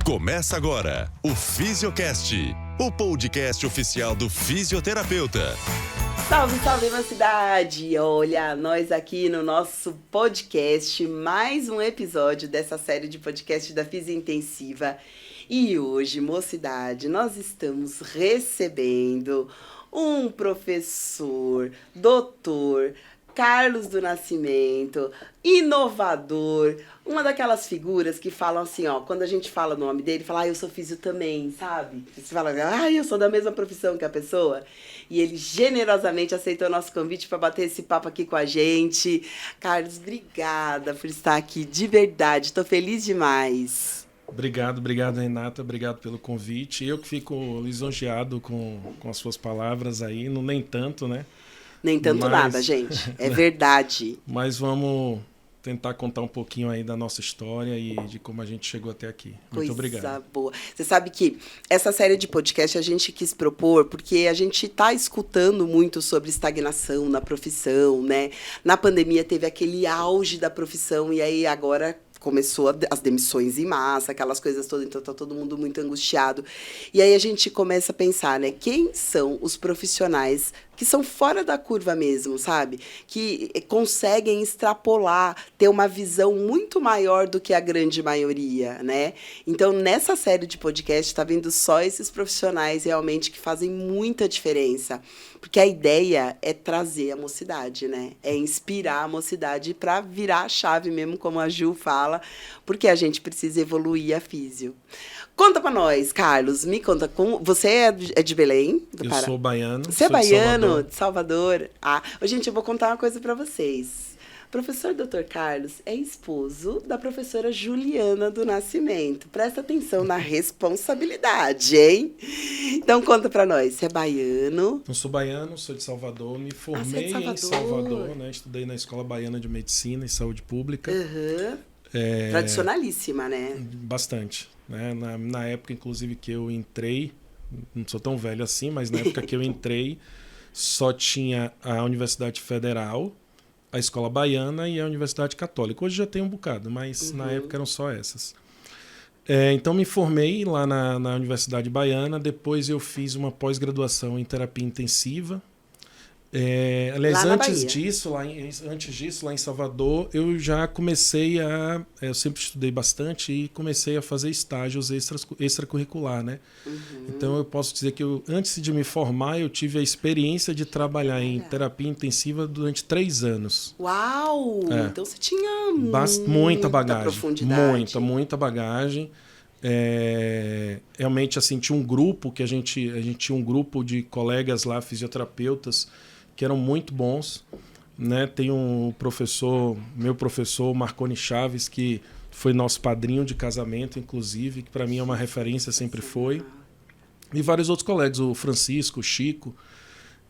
Começa agora o Fisiocast, o podcast oficial do fisioterapeuta. Salve, salve, minha cidade! Olha, nós aqui no nosso podcast, mais um episódio dessa série de podcast da Fisio Intensiva. E hoje, mocidade, nós estamos recebendo um professor, doutor Carlos do Nascimento, inovador, uma daquelas figuras que falam assim, ó, quando a gente fala o nome dele, fala, eu sou físio também, sabe? Você fala, eu sou da mesma profissão que a pessoa. E ele generosamente aceitou o nosso convite para bater esse papo aqui com a gente. Carlos, obrigada por estar aqui, de verdade, estou feliz demais. Obrigado, Renata, obrigado pelo convite. Eu que fico lisonjeado com as suas palavras aí, não nem tanto, né? Nem tanto nada, gente. É verdade. Mas vamos tentar contar um pouquinho aí da nossa história e de como a gente chegou até aqui. Muito obrigado. Coisa boa. Você sabe que essa série de podcast a gente quis propor porque a gente está escutando muito sobre estagnação na profissão, né? Na pandemia teve aquele auge da profissão e aí agora começou as demissões em massa, aquelas coisas todas, então tá todo mundo muito angustiado. E aí a gente começa a pensar, né, quem são os profissionais que são fora da curva mesmo, sabe? Que conseguem extrapolar, ter uma visão muito maior do que a grande maioria, né? Então, nessa série de podcast, tá vendo só esses profissionais realmente que fazem muita diferença. Porque a ideia é trazer a mocidade, né? É inspirar a mocidade para virar a chave mesmo, como a Ju fala, porque a gente precisa evoluir a físio. Conta pra nós, Carlos, me conta, você é de Belém? Eu sou baiano. Você é baiano, de Salvador? Gente, eu vou contar uma coisa pra vocês. O professor Dr. Carlos é esposo da professora Juliana do Nascimento. Presta atenção na responsabilidade, hein? Então, conta pra nós, você é baiano? Eu sou baiano, sou de Salvador, me formei em Salvador, né? Estudei na Escola Baiana de Medicina e Saúde Pública. Uhum. Tradicionalíssima, né? Bastante. Né? Na época, inclusive, que eu entrei, não sou tão velho assim, mas na época que eu entrei, só tinha a Universidade Federal, a Escola Baiana e a Universidade Católica. Hoje já tem um bocado, mas na época eram só essas. Então, me formei lá na Universidade Baiana, depois eu fiz uma pós-graduação em terapia intensiva. Aliás, antes disso, lá em Salvador, eu já comecei eu sempre estudei bastante e comecei a fazer estágios extracurricular, né? Então, eu posso dizer que antes de me formar, eu tive a experiência de trabalhar em terapia intensiva durante 3 anos. Uau! Então, você tinha muita bagagem. Profundidade. Muita bagagem. Realmente, assim, tinha um grupo que a gente tinha um grupo de colegas lá, fisioterapeutas, que eram muito bons, né? Tem meu professor Marconi Chaves, que foi nosso padrinho de casamento, inclusive, que para mim é uma referência, sempre foi. E vários outros colegas, o Francisco, o Chico,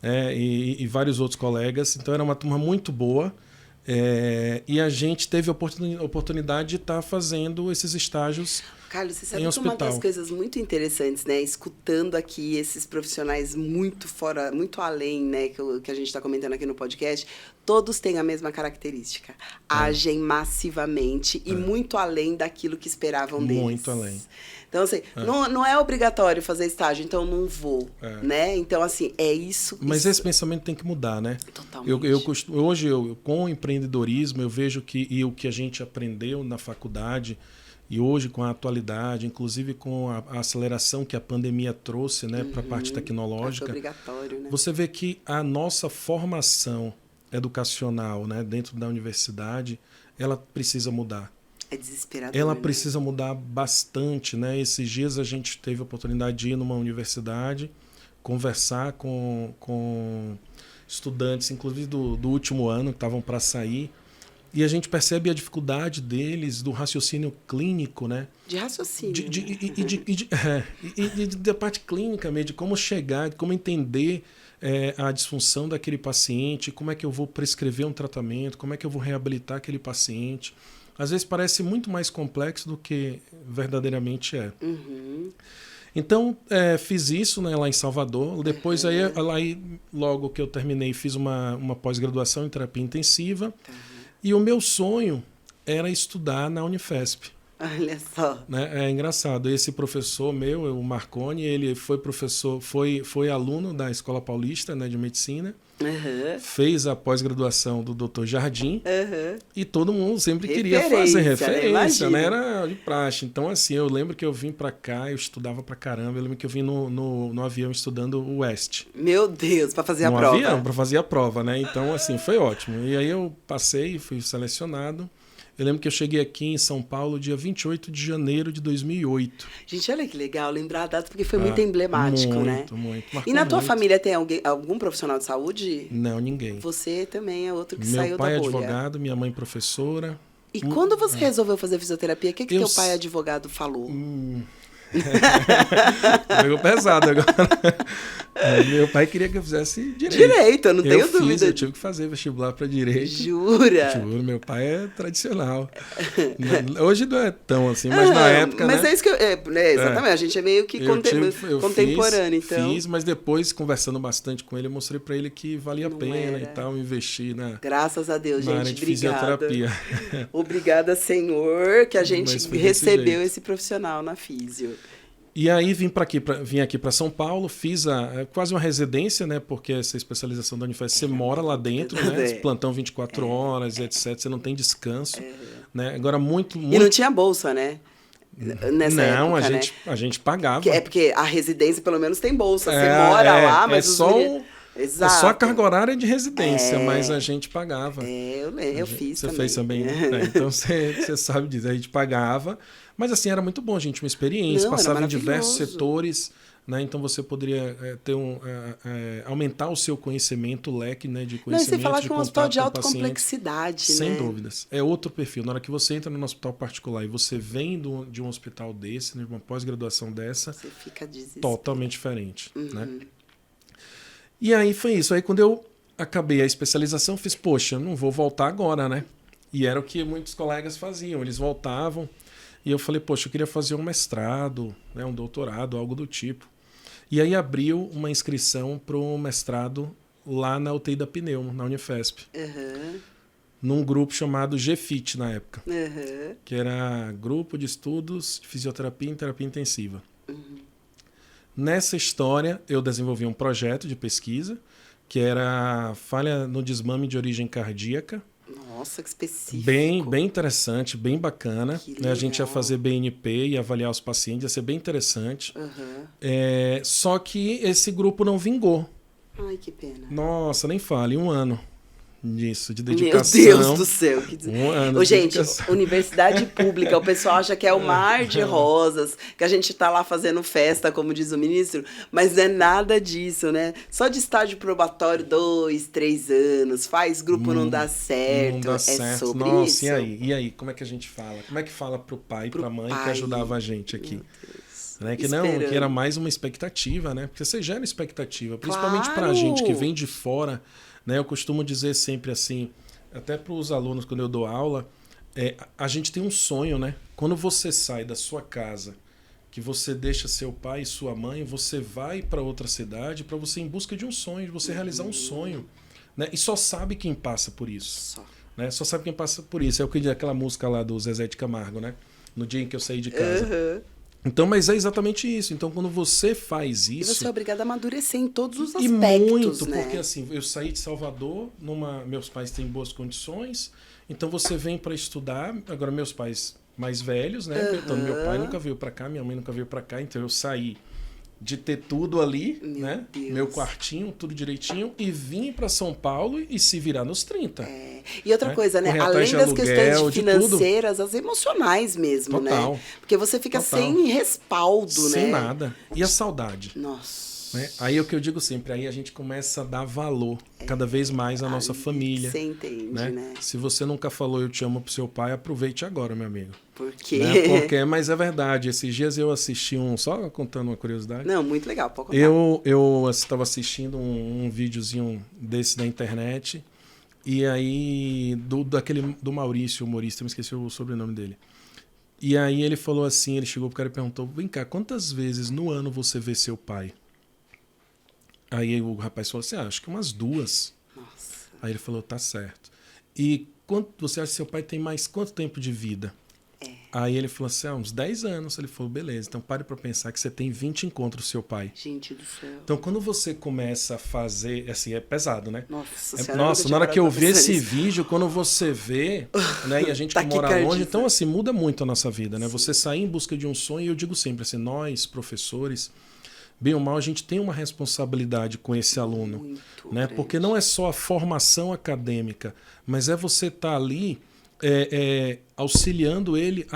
e vários outros colegas. Então era uma turma muito boa. E a gente teve a oportunidade de estar fazendo esses estágios. Carlos, você sabe que uma das coisas muito interessantes, né, escutando aqui esses profissionais muito fora, muito além, né, que a gente está comentando aqui no podcast, todos têm a mesma característica. Agem massivamente e muito além daquilo que esperavam deles. Muito além. Então, assim, não é obrigatório fazer estágio, então não vou, né? Então, assim, é isso. Mas esse pensamento tem que mudar, né? Totalmente. Hoje, com o empreendedorismo, eu vejo que o que a gente aprendeu na faculdade e hoje com a atualidade, inclusive com a aceleração que a pandemia trouxe, né, para a parte tecnológica, obrigatório, né? Você vê que a nossa formação educacional, né, dentro da universidade, ela precisa mudar. É desesperador. Ela precisa mudar bastante, né? Esses dias a gente teve a oportunidade de ir numa universidade, conversar com estudantes, inclusive do último ano, que estavam para sair, e a gente percebe a dificuldade deles do raciocínio clínico, né? De raciocínio. E da parte clínica mesmo, de como chegar, de como entender a disfunção daquele paciente, como é que eu vou prescrever um tratamento, como é que eu vou reabilitar aquele paciente. Às vezes parece muito mais complexo do que verdadeiramente é. Então, fiz isso, né, lá em Salvador. Depois, aí, logo que eu terminei, fiz uma pós-graduação em terapia intensiva. E o meu sonho era estudar na Unifesp. Olha só. Né? É engraçado. Esse professor meu, o Marconi, ele foi professor, foi aluno da Escola Paulista, né, de Medicina. Uhum. Fez a pós-graduação do Dr. Jardim. Uhum. E todo mundo sempre queria fazer referência, né? Imagina. Era de praxe. Então, assim, eu lembro que eu vim pra cá, eu estudava pra caramba. Eu lembro que eu vim no avião estudando o West. Meu Deus, para fazer a No prova. avião, pra fazer a prova, né? Então, assim, foi ótimo. E aí eu passei, fui selecionado. Eu lembro que eu cheguei aqui em São Paulo dia 28 de janeiro de 2008. Gente, olha que legal lembrar a data, porque foi muito emblemático, né? Muito, muito. E Marcou na tua muito. família tem algum profissional de saúde? Não, ninguém. Você também é outro que Meu saiu pai da é bolha. advogado, minha mãe professora. E quando você resolveu fazer fisioterapia, o que Eu teu pai advogado falou? Pegou pesado agora. Meu pai queria que eu fizesse direito. Direito, eu não tenho fiz, dúvida. Eu tive que fazer vestibular para direito. Jura? Juro, meu pai é tradicional. Hoje não é tão assim, mas na época, mas né? é isso que eu... exatamente, a gente é meio que eu contemporâneo, então... Fiz, mas depois, conversando bastante com ele, eu mostrei para ele que valia a Não pena era. e tal, investir Graças a Deus, na área gente, de obrigada. fisioterapia. Obrigada, Senhor, que a gente Mas foi desse recebeu jeito. esse profissional na Físio. E aí vim aqui para São Paulo, fiz quase uma residência, né? Porque essa especialização da Unifesp, você mora lá dentro, né? Esse plantão 24 horas, etc. Você não tem descanso, né? Agora muito. E não tinha bolsa, né? Nessa Não, época, a gente pagava. É porque a residência pelo menos tem bolsa. Você mora lá, mas os é Exato. só a carga horária de residência, mas a gente pagava. Eu fiz Você também. fez também, né? Então você sabe disso. A gente pagava. Mas assim, era muito bom, gente. Uma experiência. Não, Passava era em diversos maravilhoso. setores. Né? Então você poderia aumentar o seu conhecimento, o leque, né, de Não, e conhecimento, sem falar de que é um hospital contato de com alta pacientes. complexidade, Sem né? dúvidas. É outro perfil. Na hora que você entra no hospital particular e você vem de um hospital desse, né, de uma pós-graduação dessa, Você fica desesperado. totalmente diferente. Né? E aí foi isso. Aí quando eu acabei a especialização, fiz, poxa, não vou voltar agora, né? E era o que muitos colegas faziam. Eles voltavam e eu falei, poxa, eu queria fazer um mestrado, né, um doutorado, algo do tipo. E aí abriu uma inscrição para o mestrado lá na UTI da Pneumo, na Unifesp. Num grupo chamado GFIT na época, que era Grupo de Estudos de Fisioterapia e Terapia Intensiva. Nessa história, eu desenvolvi um projeto de pesquisa, que era falha no desmame de origem cardíaca. Nossa, que específico. Bem interessante, bem bacana. Que A gente ia legal. fazer BNP e avaliar os pacientes, ia ser bem interessante. Só que esse grupo não vingou. Ai, que pena. Nossa, nem fale, 1 ano disso, de dedicação. Meu Deus do céu. Que... 1 ano Ô, de gente, dedicação. universidade pública, o pessoal acha que é o mar de rosas, que a gente tá lá fazendo festa, como diz o ministro, mas não é nada disso, né? Só de estágio probatório, 2, 3 anos, faz grupo não dá certo, Não dá é certo. sobre Nossa, isso. e aí, como é que a gente fala? Como é que fala pro pai e pra mãe que pai. ajudava a gente aqui? Né? Que Esperando. era mais uma expectativa, né? Porque você gera expectativa, principalmente Claro. pra gente que vem de fora, né? Eu costumo dizer sempre assim, até para os alunos quando eu dou aula, a gente tem um sonho, né? Quando você sai da sua casa, que você deixa seu pai e sua mãe, você vai para outra cidade para você ir em busca de um sonho, de você realizar um sonho, né? E só sabe quem passa por isso. Né? Só sabe quem passa por isso. É o que diz aquela música lá do Zezé de Camargo, né? No dia em que eu saí de casa. Então, mas é exatamente isso. Então, quando você faz E isso... você é obrigado a amadurecer em todos os E aspectos, muito, né? porque assim, eu saí de Salvador, meus pais têm boas condições, então você vem para estudar, agora meus pais mais velhos, né? Então, meu pai nunca veio para cá, minha mãe nunca veio para cá, então eu saí de ter tudo ali, né? Deus. Meu quartinho, tudo direitinho, e vim para São Paulo e se virar nos 30. E outra coisa, né? Correr Além atrás de das aluguel, questões de financeiras, as emocionais mesmo, Total. né? Porque você fica Total. sem respaldo, Sem né? nada. E a saudade. Nossa. Né? Aí é o que eu digo sempre, aí a gente começa a dar valor cada vez mais à nossa família. Você entende, né? Se você nunca falou eu te amo pro seu pai, aproveite agora, meu amigo. Porque... Né? Mas é verdade, esses dias eu assisti só contando uma curiosidade. Não, muito legal, pode contar. Eu estava assistindo um videozinho desse na internet, e aí, do Maurício, humorista, eu me esqueci o sobrenome dele. E aí ele falou assim, ele chegou pro cara e perguntou, vem cá, quantas vezes no ano você vê seu pai? Aí o rapaz falou assim, acho que umas 2. Nossa. Aí ele falou, tá certo. E você acha que seu pai tem mais quanto tempo de vida? Aí ele falou assim, uns 10 anos. Ele falou, beleza, então pare para pensar que você tem 20 encontros com seu pai. Gente do céu. Então, quando você começa a fazer, assim, é pesado, né? Nossa, na hora que eu vi esse vídeo, quando você vê, né, e a gente que mora longe, então, assim, muda muito a nossa vida, né? Sim. Você sair em busca de um sonho, e eu digo sempre, assim, nós, professores, bem ou mal, a gente tem uma responsabilidade com esse aluno, muito né? Grande. Porque não é só a formação acadêmica, mas é você estar ali auxiliando ele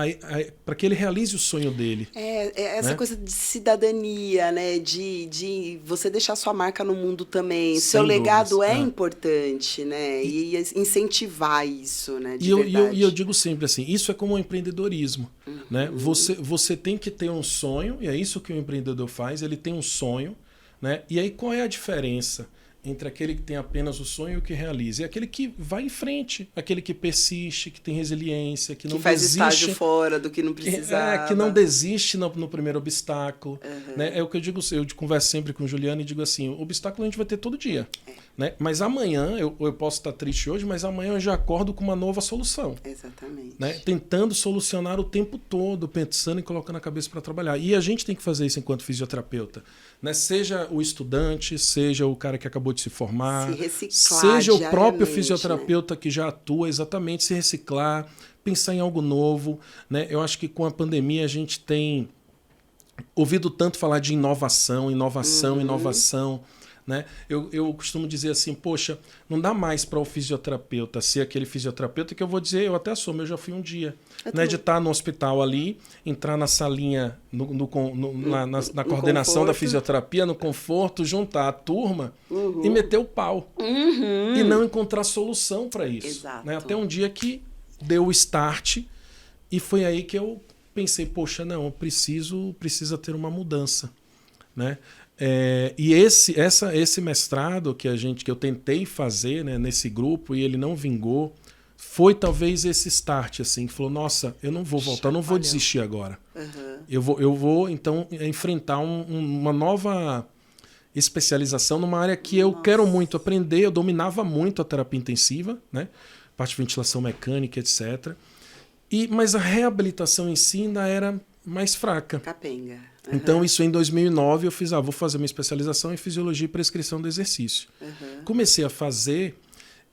para que ele realize o sonho dele. Essa coisa de cidadania, né? De você deixar sua marca no mundo também. Sem Seu legado dúvidas, importante, né? E incentivar isso, né? E eu digo sempre assim, isso é como um empreendedorismo. Né? Você tem que ter um sonho, e é isso que o empreendedor faz, ele tem um sonho, né? E aí qual é a diferença entre aquele que tem apenas o sonho e o que realiza? É aquele que vai em frente, aquele que persiste, que tem resiliência, que não faz desiste. Estágio fora do que não precisava. Que não desiste no primeiro obstáculo. Né? É o que eu digo, eu converso sempre com o Juliano e digo assim, o obstáculo a gente vai ter todo dia. Né? Mas amanhã, eu posso estar triste hoje, mas amanhã eu já acordo com uma nova solução. Exatamente. Né? Tentando solucionar o tempo todo, pensando e colocando a cabeça para trabalhar. E a gente tem que fazer isso enquanto fisioterapeuta. Né? Seja o estudante, seja o cara que acabou de se formar, se reciclar seja o próprio fisioterapeuta, né? Que já atua, exatamente, se reciclar, pensar em algo novo. Né? Eu acho que com a pandemia a gente tem ouvido tanto falar de inovação. Né? Eu costumo dizer assim, poxa, não dá mais para o fisioterapeuta ser aquele fisioterapeuta que eu vou dizer, eu até assumo, eu já fui um dia. Né, de estar no hospital ali, entrar na salinha, na coordenação conforto da fisioterapia, no conforto, juntar a turma e meter o pau. E não encontrar solução para isso. Né? Até um dia que deu o start e foi aí que eu pensei, poxa, não, precisa ter uma mudança. Né? E esse mestrado que eu tentei fazer, né, nesse grupo e ele não vingou, foi talvez esse start, assim, que falou, nossa, eu não vou voltar, eu não vou desistir agora. Eu vou então enfrentar uma nova especialização numa área que eu quero muito aprender. Eu dominava muito a terapia intensiva, né, parte de ventilação mecânica, etc. Mas a reabilitação em si ainda era mais fraca. Capenga. Então, isso em 2009, eu fiz, vou fazer uma especialização em fisiologia e prescrição do exercício. Comecei a fazer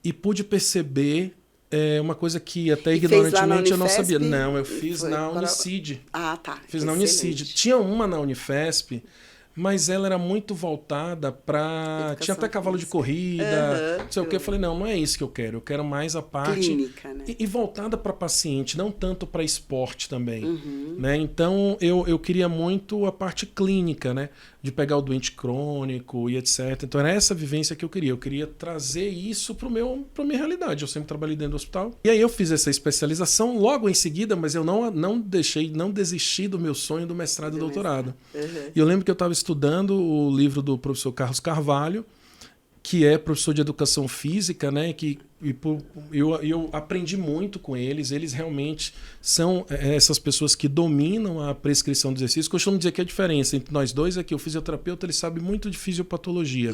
e pude perceber uma coisa que até ignorantemente eu não sabia. Não, eu fiz na Unicid. Ah, tá. Fiz na Unicid. Tinha uma na Unifesp, mas ela era muito voltada para... Tinha até cavalo de corrida, não sei o que. Eu falei, não é isso que eu quero. Eu quero mais a parte... Clínica, né? E voltada para paciente, não tanto para esporte também. Né? Então, eu queria muito a parte clínica, né? De pegar o doente crônico e etc. Então, era essa vivência que eu queria. Eu queria trazer isso para a minha realidade. Eu sempre trabalhei dentro do hospital. E aí eu fiz essa especialização logo em seguida, mas eu não desisti do meu sonho do mestrado e doutorado. E eu lembro que eu estava estudando o livro do professor Carlos Carvalho, que é professor de educação física, né? Eu aprendi muito com eles. Eles realmente são essas pessoas que dominam a prescrição do exercício. Costumo dizer que a diferença entre nós dois é que o fisioterapeuta ele sabe muito de fisiopatologia.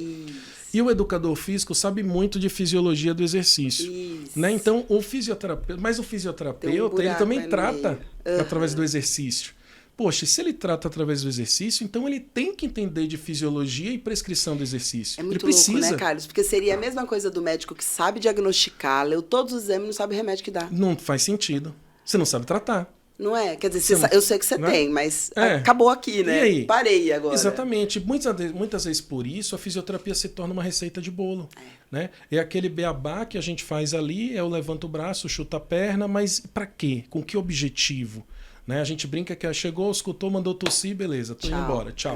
E o educador físico sabe muito de fisiologia do exercício. Né? Então, o fisioterapeuta ele também trata através do exercício. Poxa, se ele trata através do exercício, então ele tem que entender de fisiologia e prescrição do exercício. É muito ele precisa. Louco, né, Carlos? Porque seria a mesma coisa do médico que sabe diagnosticar, leu todos os exames e não sabe o remédio que dá. Não faz sentido. Você não sabe tratar. Não é? Quer dizer, eu sei que você tem, mas acabou aqui, né? E aí? Parei agora. Exatamente. Muitas vezes por isso a fisioterapia se torna uma receita de bolo. Né? É aquele beabá que a gente faz ali, eu levanto o braço, chuto a perna, mas para quê? Com que objetivo? Né? A gente brinca que chegou, escutou, mandou tossir, beleza, tô indo embora, tchau.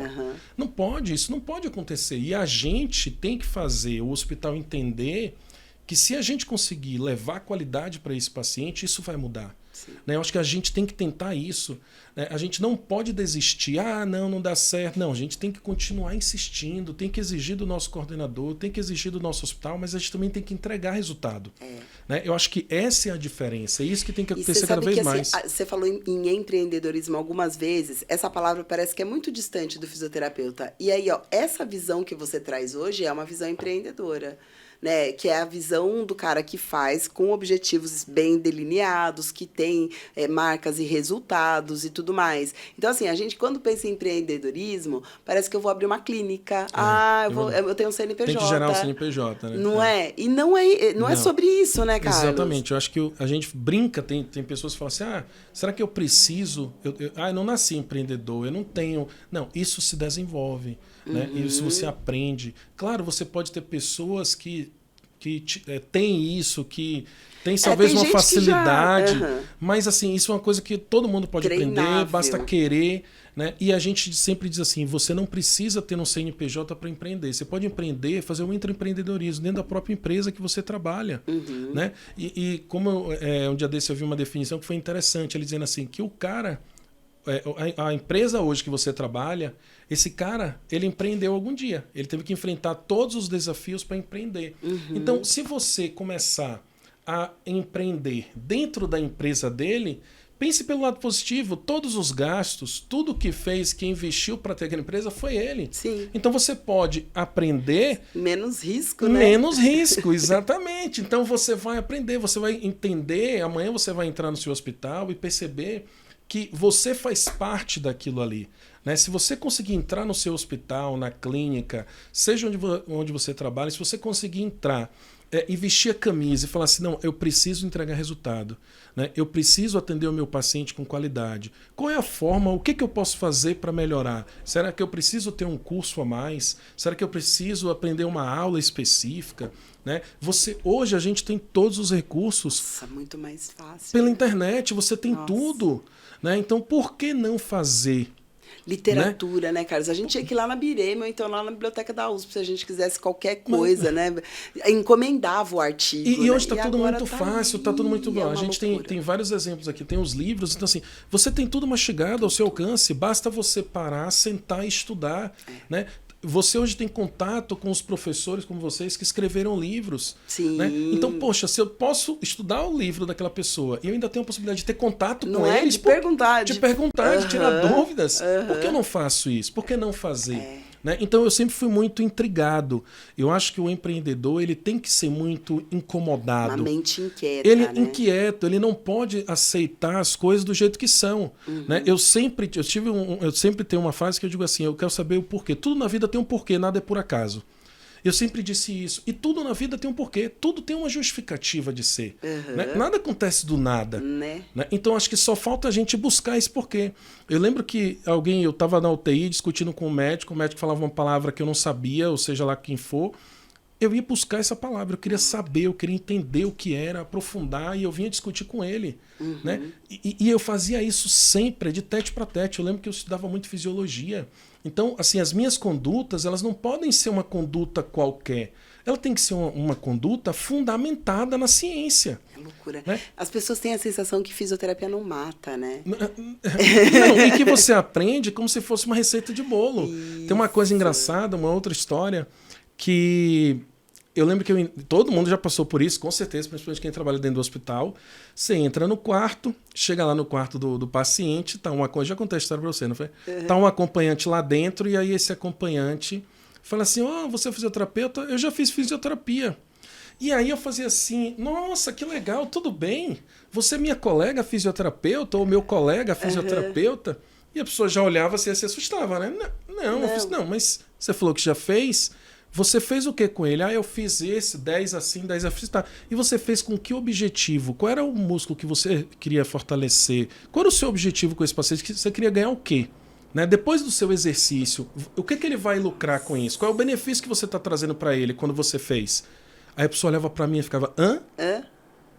Não pode, isso não pode acontecer. E a gente tem que fazer o hospital entender que se a gente conseguir levar qualidade para esse paciente, isso vai mudar. Né? Eu acho que a gente tem que tentar isso. Né? A gente não pode desistir. Não dá certo. Não, a gente tem que continuar insistindo, tem que exigir do nosso coordenador, tem que exigir do nosso hospital, mas a gente também tem que entregar resultado. Né? Eu acho que essa é a diferença. É isso que tem que acontecer cada vez mais. Assim, você falou em empreendedorismo algumas vezes. Essa palavra parece que é muito distante do fisioterapeuta. E aí, essa visão que você traz hoje é uma visão empreendedora. né? Que é a visão do cara que faz com objetivos bem delineados, que tem marcas e resultados e tudo mais. Então, assim, a gente, quando pensa em empreendedorismo, parece que eu vou abrir uma clínica. Eu tenho um CNPJ. Tem que gerar um CNPJ, né? Não é? E não é sobre isso, né, Carlos? Exatamente. Eu acho que a gente brinca, tem pessoas que falam assim, será que eu preciso... Eu não nasci empreendedor, eu não tenho... Não, isso se desenvolve, né? Isso você aprende. Claro, você pode ter pessoas que têm isso, que tem talvez uma facilidade, mas assim, isso é uma coisa que todo mundo pode aprender, basta querer, né? E a gente sempre diz assim, você não precisa ter um CNPJ para empreender, você pode empreender, fazer um intraempreendedorismo dentro da própria empresa que você trabalha, né? E como um dia desse eu vi uma definição que foi interessante, ele dizendo assim, que o cara, a empresa hoje que você trabalha, esse cara, ele empreendeu algum dia. Ele teve que enfrentar todos os desafios para empreender. Então, se você começar a empreender dentro da empresa dele, pense pelo lado positivo. Todos os gastos, tudo que fez, que investiu para ter aquela empresa, foi ele. Sim. Então, você pode aprender... Menos risco, né? Menos risco, exatamente. Então, você vai aprender, você vai entender. Amanhã você vai entrar no seu hospital e perceber que você faz parte daquilo ali, né? Se você conseguir entrar no seu hospital, na clínica, seja onde você trabalha, se você conseguir entrar e vestir a camisa e falar assim, não, eu preciso entregar resultado, né? Eu preciso atender o meu paciente com qualidade. Qual é a forma, o que eu posso fazer para melhorar? Será que eu preciso ter um curso a mais? Será que eu preciso aprender uma aula específica? Né? Hoje a gente tem todos os recursos. Nossa, muito mais fácil. Pela internet, você tem tudo. Né? Então, por que não fazer? Literatura, né, Carlos? A gente tinha que ir lá na Birema ou então lá na biblioteca da USP, se a gente quisesse qualquer coisa, né? Encomendava o artigo. E hoje está né? tudo muito fácil, está tudo muito bom. A gente loucura. tem vários exemplos aqui, tem os livros, então assim, você tem tudo mastigado ao seu alcance, basta você parar, sentar e estudar, né? Você hoje tem contato com os professores como vocês que escreveram livros. Sim. Né? Então, poxa, se eu posso estudar o livro daquela pessoa e eu ainda tenho a possibilidade de ter contato com eles... De perguntar. De tirar dúvidas. Por que eu não faço isso? Por que não fazer? Né? Então, eu sempre fui muito intrigado. Eu acho que o empreendedor ele tem que ser muito incomodado. Uma mente inquieta, Ele é né? inquieto, ele não pode aceitar as coisas do jeito que são. Né? Eu sempre tenho uma frase que eu digo assim, eu quero saber o porquê. Tudo na vida tem um porquê, nada é por acaso. Eu sempre disse isso. E tudo na vida tem um porquê. Tudo tem uma justificativa de ser. Né? Nada acontece do nada. Né? Então, acho que só falta a gente buscar esse porquê. Eu lembro que eu estava na UTI discutindo com o médico falava uma palavra que eu não sabia, ou seja lá quem for. Eu ia buscar essa palavra, eu queria saber, eu queria entender o que era, aprofundar, e eu vinha discutir com ele. Né? E eu fazia isso sempre, de tete para tete. Eu lembro que eu estudava muito fisiologia. Então, assim, as minhas condutas, elas não podem ser uma conduta qualquer. Ela tem que ser uma conduta fundamentada na ciência. É loucura. Né? As pessoas têm a sensação que fisioterapia não mata, né? Não, e que você aprende como se fosse uma receita de bolo. Isso. Tem uma coisa engraçada, uma outra história, que eu lembro que todo mundo já passou por isso, com certeza, principalmente quem trabalha dentro do hospital. Você entra no quarto, chega lá no quarto do paciente, tá uma coisa, já contei a história pra você, não foi? Tá um acompanhante lá dentro, e aí esse acompanhante fala assim, você é fisioterapeuta? Eu já fiz fisioterapia. E aí eu fazia assim, nossa, que legal, tudo bem? Você é minha colega fisioterapeuta, ou meu colega fisioterapeuta? E a pessoa já olhava assim, se assustava, né? Não, mas você falou que já fez... Você fez o que com ele? Eu fiz esse, 10 assim, 10 assim, tá. E você fez com que objetivo? Qual era o músculo que você queria fortalecer? Qual era o seu objetivo com esse paciente? Você queria ganhar o quê? Né? Depois do seu exercício, o que ele vai lucrar com isso? Qual é o benefício que você está trazendo para ele quando você fez? Aí a pessoa olhava para mim e ficava,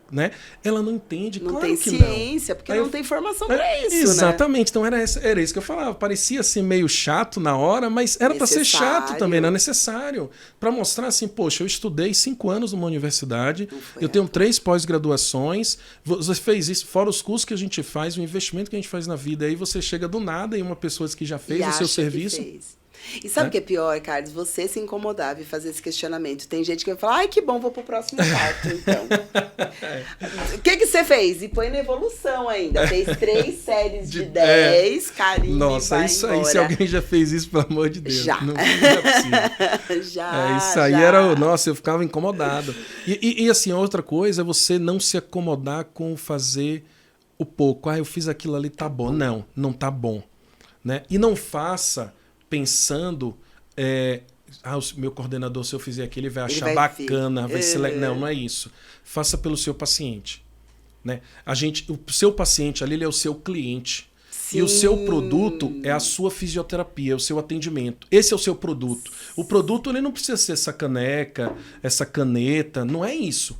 né? Ela não entende, não claro tem que ciência, não. porque não tem formação para isso, exatamente, né? Então era isso que eu falava. Parecia assim meio chato na hora, mas era para ser chato também, era necessário. Para mostrar assim, poxa, eu estudei 5 anos numa universidade, eu tenho 3 pós-graduações, você fez isso, fora os cursos que a gente faz, o investimento que a gente faz na vida, aí você chega do nada e uma pessoa que já fez o seu serviço... E sabe o que é pior, Carlos? Você se incomodava e fazer esse questionamento. Tem gente que vai falar, ai, que bom, vou pro próximo quarto, então. O que você fez? E põe na evolução ainda. Fez 3 séries de 10, carinho, nossa, vai isso embora. aí, se alguém já fez isso, pelo amor de Deus. Já. Não é possível. Isso aí era... Nossa, eu ficava incomodado. E assim, outra coisa é você não se acomodar com fazer o pouco. Eu fiz aquilo ali, tá bom. Não tá bom. Né? E não faça pensando... o meu coordenador, se eu fizer aquilo, ele vai achar bacana, vai ser legal. Não é isso. Faça pelo seu paciente. Né? O seu paciente ali, ele é o seu cliente. Sim. E o seu produto é a sua fisioterapia, é o seu atendimento. Esse é o seu produto. O produto ele não precisa ser essa caneca, essa caneta, não é isso.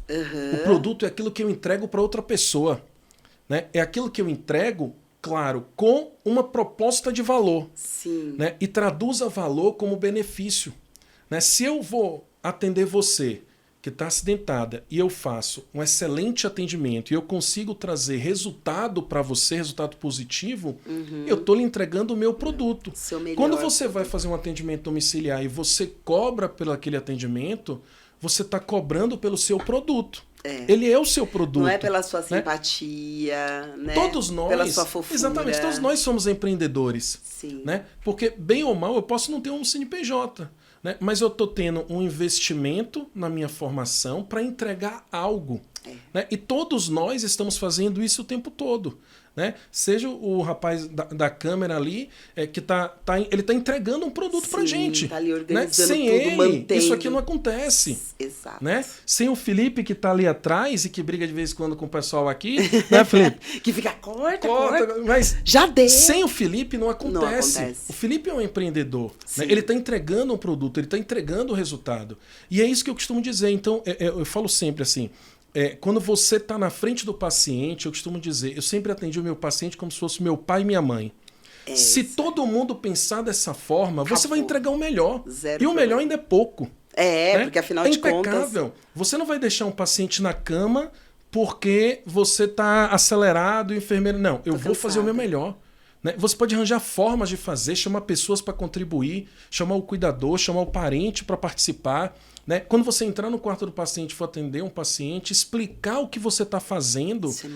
O produto é aquilo que eu entrego para outra pessoa. Né? É aquilo que eu entrego, claro, com uma proposta de valor. Sim. Né? E traduza valor como benefício. Né? Se eu vou atender você que está acidentada e eu faço um excelente atendimento e eu consigo trazer resultado para você, resultado positivo, eu estou lhe entregando o meu produto. Quando você vai fazer um atendimento domiciliar e você cobra pelo aquele atendimento, você está cobrando pelo seu produto. Ele é o seu produto. Não é pela sua simpatia, né? Todos nós, pela sua fofura. Exatamente, todos nós somos empreendedores. Sim. Né? Porque, bem ou mal, eu posso não ter um CNPJ. Né? Mas eu estou tendo um investimento na minha formação para entregar algo. Né? E todos nós estamos fazendo isso o tempo todo. Né? Seja o rapaz da câmera ali, que ele está entregando um produto para a gente. Está ali organizando, né? Sem tudo, ele, mantendo. Isso aqui não acontece. Exato. Né? Sem o Felipe que está ali atrás e que briga de vez em quando com o pessoal aqui, né, Felipe? Que fica corta. Mas já deu. Sem o Felipe não acontece. O Felipe é um empreendedor. Né? Ele está entregando um produto, ele está entregando o resultado. E é isso que eu costumo dizer. Então, eu falo sempre assim, quando você está na frente do paciente, eu costumo dizer, eu sempre atendi o meu paciente como se fosse meu pai e minha mãe. Se todo mundo pensar dessa forma, você vai entregar o melhor. E o melhor ainda é pouco. Né? Porque afinal de contas... É impecável. Você não vai deixar um paciente na cama porque você está acelerado e enfermeiro. Não, eu vou fazer o meu melhor. Né? Você pode arranjar formas de fazer, chamar pessoas para contribuir, chamar o cuidador, chamar o parente para participar. Né? Quando você entrar no quarto do paciente, for atender um paciente, explicar o que você está fazendo, isso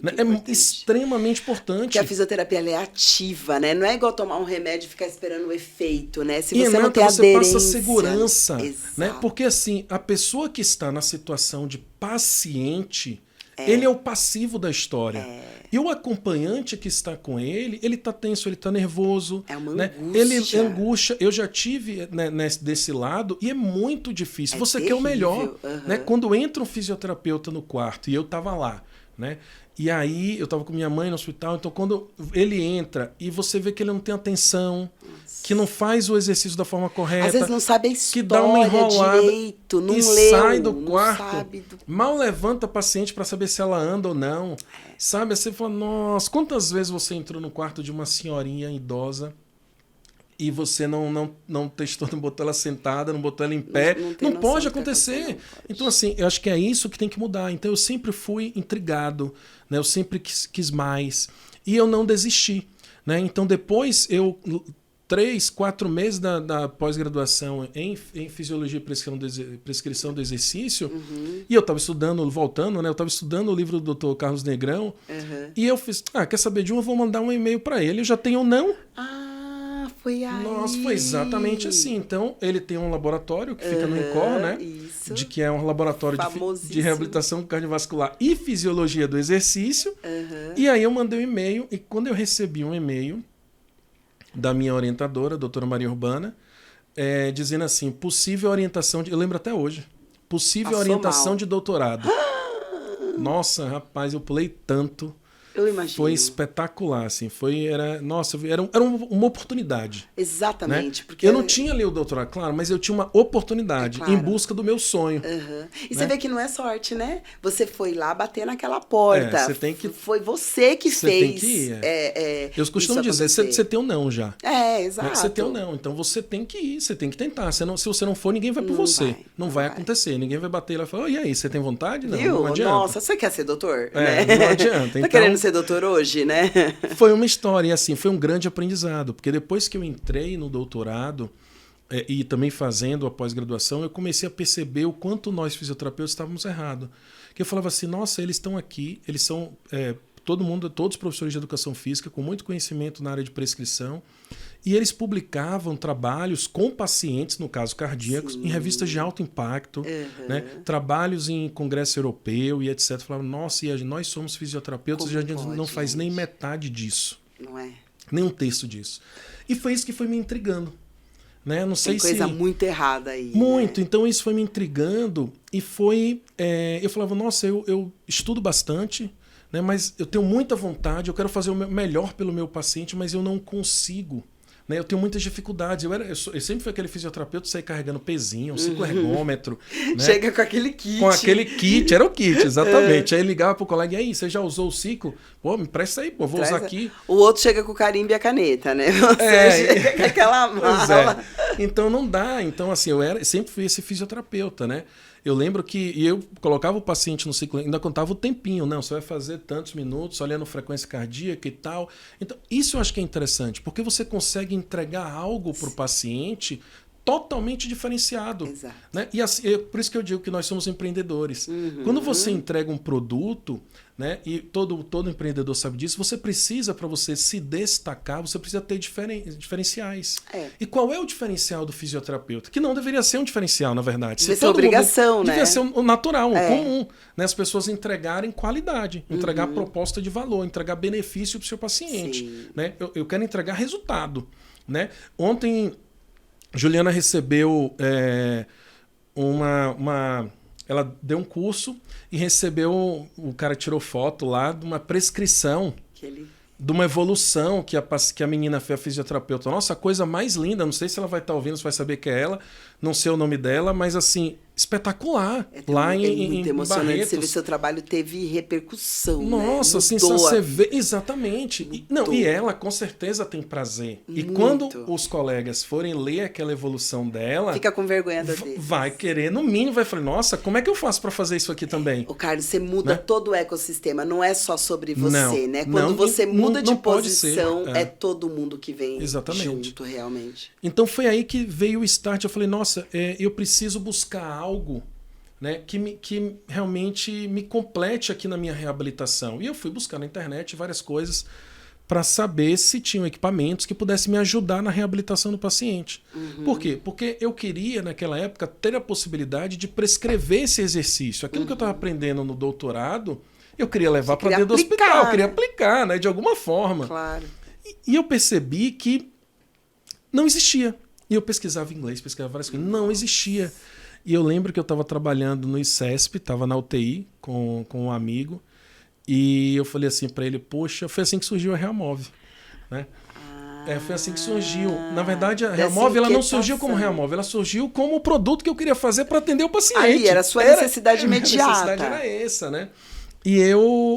é extremamente importante. Porque a fisioterapia ela é ativa, né? Não é igual tomar um remédio e ficar esperando o efeito, né? Se você não tem aderência... Você passa segurança. Né? Porque assim, a pessoa que está na situação de paciente, ele é o passivo da história. E o acompanhante que está com ele está tenso, ele está nervoso. É uma angústia. Ele angústia. Eu já tive desse lado e é muito difícil. Você quer o melhor. Né? Quando entra um fisioterapeuta no quarto, e eu estava lá, né? E aí eu estava com minha mãe no hospital, então quando ele entra e você vê que ele não tem atenção, que não faz o exercício da forma correta, às vezes não sabe a história que dá uma enrolada direito, não e leu, sai do quarto, do... mal levanta a paciente para saber se ela anda ou não. Sabe? Você fala, nossa, quantas vezes você entrou no quarto de uma senhorinha idosa e você não testou, não botou ela sentada, não botou ela em pé. Não pode acontecer. Então, assim, eu acho que é isso que tem que mudar. Então, eu sempre fui intrigado, né? Eu sempre quis mais. E eu não desisti. Né? Então, depois, 3, 4 meses da pós-graduação em Fisiologia e Prescrição do Exercício, e eu estava estudando, voltando, né? Eu estava estudando o livro do Dr. Carlos Negrão, e eu fiz, quer saber de um? Eu vou mandar um e-mail para ele, eu já tenho um não. Foi aí. Nossa, foi exatamente assim. Então, ele tem um laboratório que fica no INCOR, né? Isso. De que é um laboratório de reabilitação cardiovascular e fisiologia do exercício. E aí eu mandei um e-mail, e quando eu recebi um e-mail da minha orientadora, a doutora Maria Urbana, dizendo assim, possível orientação eu lembro até hoje, possível orientação de doutorado. Nossa, rapaz, eu pulei tanto. Eu imagino. Foi espetacular, assim. Era uma oportunidade. Exatamente. Né? Porque eu não tinha ali o doutorado, claro, mas eu tinha uma oportunidade em busca do meu sonho. E você vê que não é sorte, né? Você foi lá bater naquela porta. Você tem que... Foi você que fez. Tem que ir. Eu costumo dizer, você tem um não já. Exato. Né? Você tem um não. Então você tem que ir, você tem que tentar. Se você não for, ninguém vai por você. Não vai acontecer. Ninguém vai bater lá e falar, e aí, você tem vontade? Não, Viu? Não adianta. Nossa, você quer ser doutor? Não adianta. Tá querendo ser ser doutor hoje, né? Foi uma história, e assim, foi um grande aprendizado, porque depois que eu entrei no doutorado, e também fazendo a pós-graduação, eu comecei a perceber o quanto nós fisioterapeutas estávamos errados. Que eu falava assim, nossa, eles estão aqui, eles são todos professores de educação física, com muito conhecimento na área de prescrição, e eles publicavam trabalhos com pacientes, no caso cardíacos, em revistas de alto impacto, né? Trabalhos em congresso europeu e etc. Falavam, nossa, e nós somos fisioterapeutas e a gente não faz nem metade disso. Não é? Nem um terço disso. E foi isso que foi me intrigando. Né? Não sei Tem coisa muito errada aí. Muito. Né? Então isso foi me intrigando e foi... eu falava, nossa, eu estudo bastante, né? Mas eu tenho muita vontade, eu quero fazer o melhor pelo meu paciente, mas eu não consigo. Né? Eu tenho muitas dificuldades. Eu sempre fui aquele fisioterapeuta, sair carregando pezinho, um cicloergômetro. Né? Chega com aquele kit. Com aquele kit, era o kit, exatamente. Aí ligava pro colega, e aí, você já usou o ciclo? Pô, me presta aí, pô, vou usar aqui. O outro chega com o carimbo e a caneta, né? Você chega com aquela mala. Então não dá. Então, assim, sempre fui esse fisioterapeuta, né? Eu lembro que eu colocava o paciente no ciclo, ainda contava o tempinho. Não, você vai fazer tantos minutos, olhando frequência cardíaca e tal. Então, isso eu acho que é interessante, porque você consegue entregar algo para o paciente totalmente diferenciado. Exato. Né? E assim, por isso que eu digo que nós somos empreendedores. Quando você entrega um produto, né, e todo empreendedor sabe disso, você precisa, para você se destacar, você precisa ter diferenciais. E qual é o diferencial do fisioterapeuta? Que não deveria ser um diferencial, na verdade. Devia ser obrigação, né? Devia ser um natural, comum. Né? As pessoas entregarem qualidade, entregar proposta de valor, entregar benefício para o seu paciente. Né? Eu quero entregar resultado. Né? Ontem... Juliana recebeu ela deu um curso e recebeu, o cara tirou foto lá de uma prescrição, de uma evolução que a menina fez, a fisioterapeuta. Nossa, a coisa mais linda, não sei se ela vai estar ouvindo, se vai saber que é ela, não sei o nome dela, mas assim, espetacular. Lá em muito emocionante. Barretos. Você vê, seu trabalho teve repercussão. Nossa, né? assim, só você vê. Exatamente. E ela com certeza tem prazer. E quando os colegas forem ler aquela evolução dela, fica com vergonha da vai querer, no mínimo, vai falar, nossa, como é que eu faço para fazer isso aqui também? O Carlos, você muda todo o ecossistema, não é só sobre você, não, né? Quando você muda de posição, é todo mundo que vem exatamente junto, realmente. Então foi aí que veio o start. Eu falei, nossa, eu preciso buscar algo, né, que realmente me complete aqui na minha reabilitação. E eu fui buscar na internet várias coisas para saber se tinham equipamentos que pudessem me ajudar na reabilitação do paciente. Por quê? Porque eu queria, naquela época, ter a possibilidade de prescrever esse exercício. Aquilo que eu estava aprendendo no doutorado, eu queria levar para dentro do hospital. Eu queria aplicar, né, de alguma forma. Claro. E eu percebi que não existia. E eu pesquisava inglês, pesquisava várias coisas. Não existia. E eu lembro que eu estava trabalhando no ICESP, estava na UTI com um amigo. E eu falei assim para ele, poxa, foi assim que surgiu a Realmove. Né? Foi assim que surgiu. Na verdade, a Realmove ela não surgiu como Realmove, ela surgiu como o produto que eu queria fazer para atender o paciente. Aí, era a sua necessidade imediata. A necessidade era essa, né?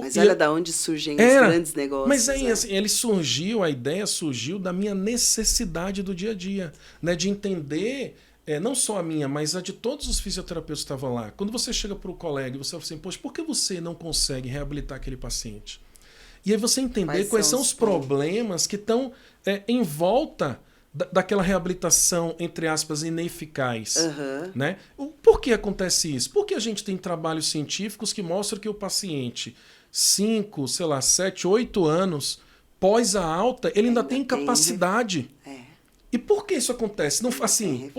Mas olha da onde surgem os grandes negócios. Mas aí, assim, a ideia surgiu da minha necessidade do dia a dia, né? De entender, não só a minha, mas a de todos os fisioterapeutas que estavam lá. Quando você chega para o colega e você fala assim, poxa, por que você não consegue reabilitar aquele paciente? E aí você entender quais são os problemas que estão em volta daquela reabilitação, entre aspas, ineficaz. Né? Por que acontece isso? Porque a gente tem trabalhos científicos que mostram que o paciente, 5, 7, 8 anos pós a alta, ele ainda tem capacidade. E por que isso acontece? Não, assim,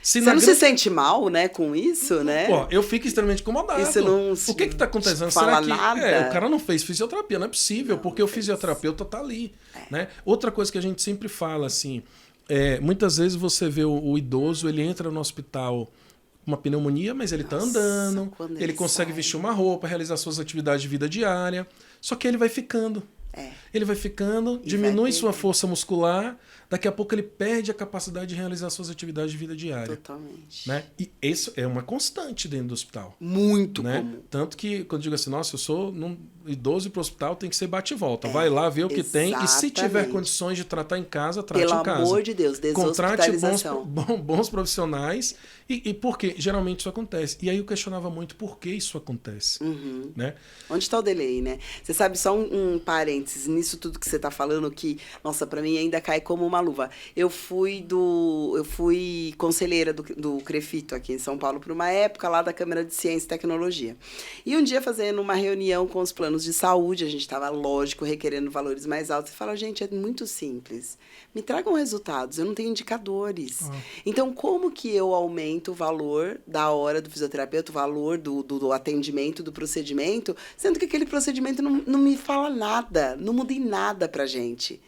você não se sente mal, né, com isso, né? Eu fico extremamente incomodado. O que está acontecendo? Será que nada? O cara não fez fisioterapia? Não é possível, porque o fisioterapeuta está ali. Né? Outra coisa que a gente sempre fala, assim, muitas vezes você vê o idoso, ele entra no hospital com uma pneumonia, mas ele está andando, ele consegue vestir uma roupa, realizar suas atividades de vida diária, só que ele vai ficando. Ele vai ficando, diminui sua força muscular, daqui a pouco ele perde a capacidade de realizar suas atividades de vida diária. Totalmente. Né? E isso é uma constante dentro do hospital. Muito né? comum. Tanto que, quando eu digo assim, nossa, eu sou idoso ir para o hospital tem que ser bate e volta. Vai lá, vê o que tem e se tiver condições de tratar em casa, trate em casa. Pelo amor de Deus, deshospitalização. Contrate bons profissionais. E por quê? Geralmente isso acontece. E aí eu questionava muito por que isso acontece. Né? Onde está o delay, né? Você sabe, só um parênteses nisso tudo que você está falando, que, nossa, para mim ainda cai como uma luva. Eu fui conselheira do CREFITO aqui em São Paulo por uma época, lá da Câmara de Ciência e Tecnologia. E um dia, fazendo uma reunião com os planos de saúde, a gente estava, lógico, requerendo valores mais altos, e fala, gente, é muito simples. Me tragam resultados, eu não tenho indicadores. Então, como que eu aumento o valor da hora do fisioterapeuta, o valor do atendimento, do procedimento, sendo que aquele procedimento não me fala nada, não muda em nada pra gente.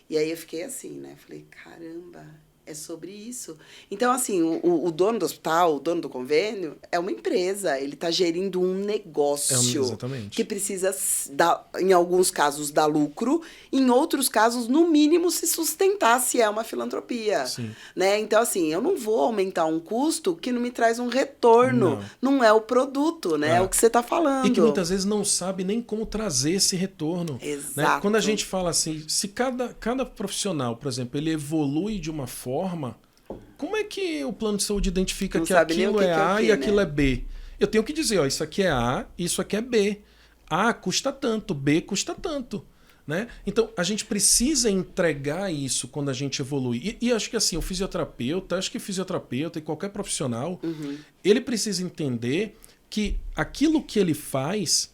E aí eu fiquei assim, né? Falei, caramba, é sobre isso. Então, assim, o dono do hospital, o dono do convênio, é uma empresa. Ele está gerindo um negócio exatamente. Que precisa, em alguns casos, dar lucro, em outros casos, no mínimo, se sustentar, se é uma filantropia. Né? Então, assim, eu não vou aumentar um custo que não me traz um retorno. Não é o produto, né? É o que você está falando. E que muitas vezes não sabe nem como trazer esse retorno. Exato. Né? Quando a gente fala assim, se cada profissional, por exemplo, ele evolui de uma forma, como é que o plano de saúde identifica que aquilo é A e aquilo é B? Eu tenho que dizer, ó, isso aqui é A, isso aqui é B. A custa tanto, B custa tanto. Né? Então, a gente precisa entregar isso quando a gente evolui. E acho que assim, o fisioterapeuta e qualquer profissional, ele precisa entender que aquilo que ele faz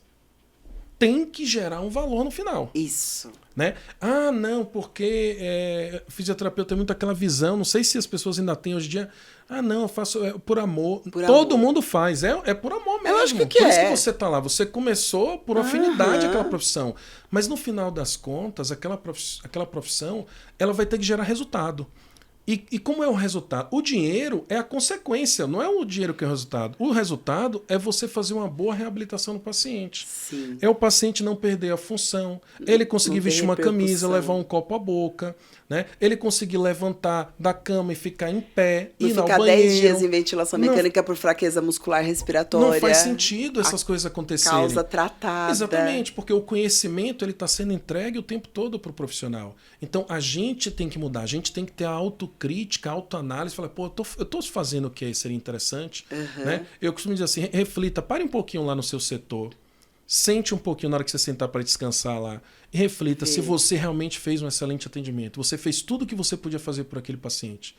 tem que gerar um valor no final. Isso. Né? Ah, não, porque fisioterapeuta tem muito aquela visão, não sei se as pessoas ainda têm hoje em dia. Ah, não, eu faço por amor. Todo mundo faz, é por amor mesmo. Eu acho que por isso que você está lá. Você começou por afinidade aquela profissão. Mas no final das contas, aquela profissão, ela vai ter que gerar resultado. E como é o resultado? O dinheiro é a consequência, não é o dinheiro que é o resultado. O resultado é você fazer uma boa reabilitação no paciente. Sim. É o paciente não perder a função, ele conseguir vestir uma camisa, levar um copo à boca, né? Ele conseguir levantar da cama e ficar em pé, ir ao banheiro. 10 dias em ventilação mecânica por fraqueza muscular respiratória. Não faz sentido essas coisas acontecerem. Causa tratada. Exatamente, porque o conhecimento está sendo entregue o tempo todo para o profissional. Então, a gente tem que mudar, a gente tem que ter a autocrítica, a autoanálise, falar, pô, eu tô fazendo o que seria interessante. Né? Eu costumo dizer assim, reflita, pare um pouquinho lá no seu setor, sente um pouquinho na hora que você sentar para descansar lá e reflita se você realmente fez um excelente atendimento, você fez tudo o que você podia fazer por aquele paciente.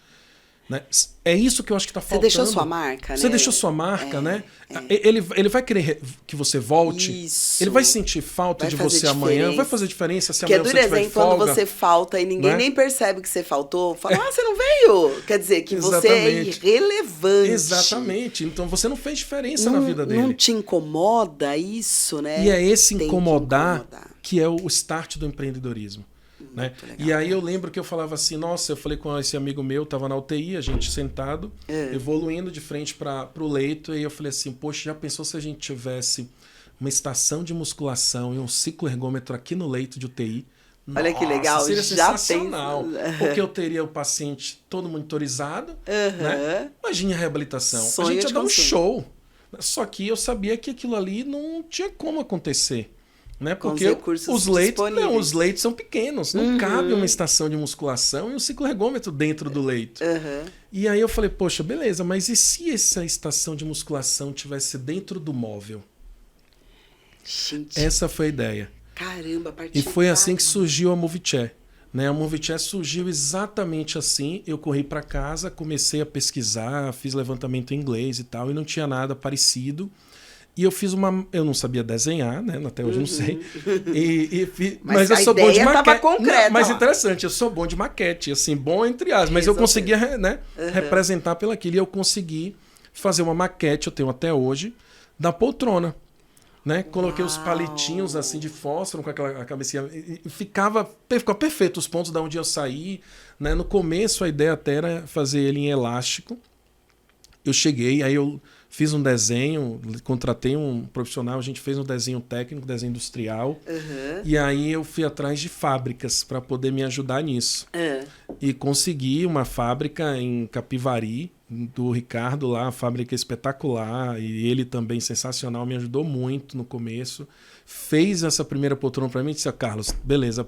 Né? É isso que eu acho que está faltando. Você deixou sua marca, né? Você deixou sua marca, né? Ele vai querer que você volte. Isso. Ele vai sentir falta de você amanhã. Vai fazer diferença se amanhã você tiver folga. Porque, quando você falta e ninguém nem percebe que você faltou, fala, você não veio. Quer dizer, que você é irrelevante. Exatamente. Então, você não fez diferença na vida dele. Não te incomoda isso, né? E é esse incomodar que é o start do empreendedorismo. Né? E aí eu lembro que eu falava assim, nossa, eu falei com esse amigo meu, tava na UTI, a gente sentado, evoluindo de frente para o leito, e eu falei assim, poxa, já pensou se a gente tivesse uma estação de musculação e um cicloergômetro aqui no leito de UTI? Olha que legal, seria já sensacional, porque eu teria o paciente todo monitorizado, né? Imagine a reabilitação, a gente ia dar um show, só que eu sabia que aquilo ali não tinha como acontecer. Né? Porque os leitos são pequenos, não cabe uma estação de musculação e um cicloergômetro dentro do leito. E aí eu falei, poxa, beleza, mas e se essa estação de musculação tivesse dentro do móvel? Gente. Essa foi a ideia. Caramba, e foi assim que surgiu a Movichair. Né? A Movichair surgiu exatamente assim. Eu corri para casa, comecei a pesquisar, fiz levantamento em inglês e tal, e não tinha nada parecido. E eu fiz eu não sabia desenhar, né? Até hoje não sei. Mas eu sou bom de maquete. Não, mas interessante, eu sou bom de maquete, assim, bom entre aspas. Mas eu conseguia representar pelaquilo. E eu consegui fazer uma maquete, eu tenho até hoje, da poltrona. Né? Coloquei os palitinhos assim de fósforo com aquela cabecinha. E ficou perfeito os pontos de onde eu saí. Né? No começo a ideia até era fazer ele em elástico. Eu cheguei, aí eu fiz um desenho, contratei um profissional, a gente fez um desenho técnico, desenho industrial. E aí eu fui atrás de fábricas para poder me ajudar nisso. E consegui uma fábrica em Capivari, do Ricardo lá, a fábrica espetacular, e ele também sensacional, me ajudou muito no começo. Fez essa primeira poltrona pra mim e disse, Carlos, beleza.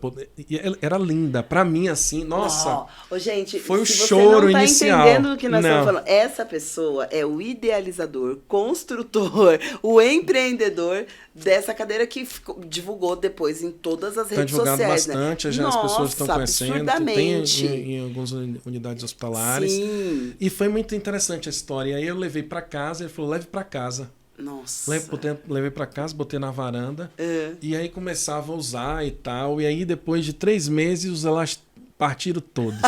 E era linda. Pra mim, assim, nossa. Ô, gente, foi o se choro você não tá inicial. entendendo o que nós estamos falando, essa pessoa é o idealizador, construtor, o empreendedor dessa cadeira que divulgou depois em todas as redes sociais. Tá divulgado bastante, né? As pessoas estão conhecendo. Absurdamente. Tem em algumas unidades hospitalares. Sim. E foi muito interessante a história. Aí eu levei pra casa, ele falou, leve pra casa. Nossa. Levei pra casa, botei na varanda. E aí começava a usar e tal. E aí depois de 3 meses os elásticos partiram todos.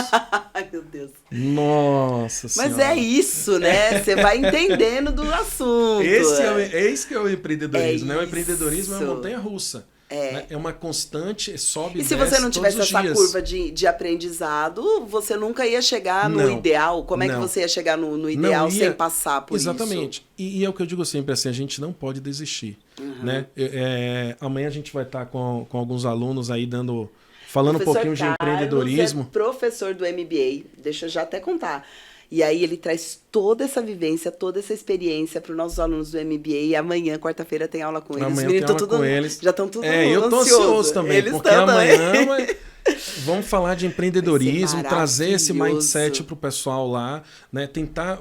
Ai, meu Deus. Nossa Senhora. Mas é isso, né? Você vai entendendo do assunto. Esse que é o empreendedorismo, né? O isso. empreendedorismo é uma montanha-russa. Né? É uma constante, sobe e se desce você não tivesse essa dias. curva de aprendizado, você nunca ia chegar no ideal. Como é que você ia chegar no ideal sem passar por isso? Exatamente. E é o que eu digo sempre, assim, a gente não pode desistir. Né? Amanhã a gente vai estar com alguns alunos aí falando um pouquinho de empreendedorismo. É professor do MBA, deixa eu já até contar. E aí ele traz toda essa vivência, toda essa experiência para os nossos alunos do MBA. E amanhã, quarta-feira, tem aula com eles. Amanhã tem aula com eles. Já estão tudo eu tô ansioso também, eles porque amanhã vamos falar de empreendedorismo, trazer esse mindset para o pessoal lá, né? Tentar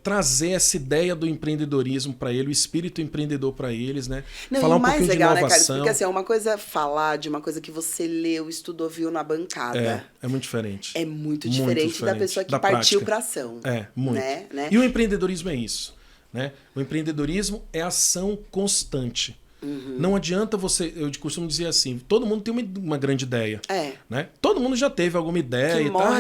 trazer essa ideia do empreendedorismo para ele, o espírito empreendedor para eles, né? Falar um pouquinho de inovação. Né, Carlos? Porque assim, é uma coisa falar de uma coisa que você leu, estudou, viu na bancada. É muito diferente. É muito diferente da pessoa que partiu para ação. Muito. Né? E o empreendedorismo é isso, né? O empreendedorismo é ação constante. Não adianta eu costumo dizer assim, todo mundo tem uma grande ideia. Né? Todo mundo já teve alguma ideia e tal.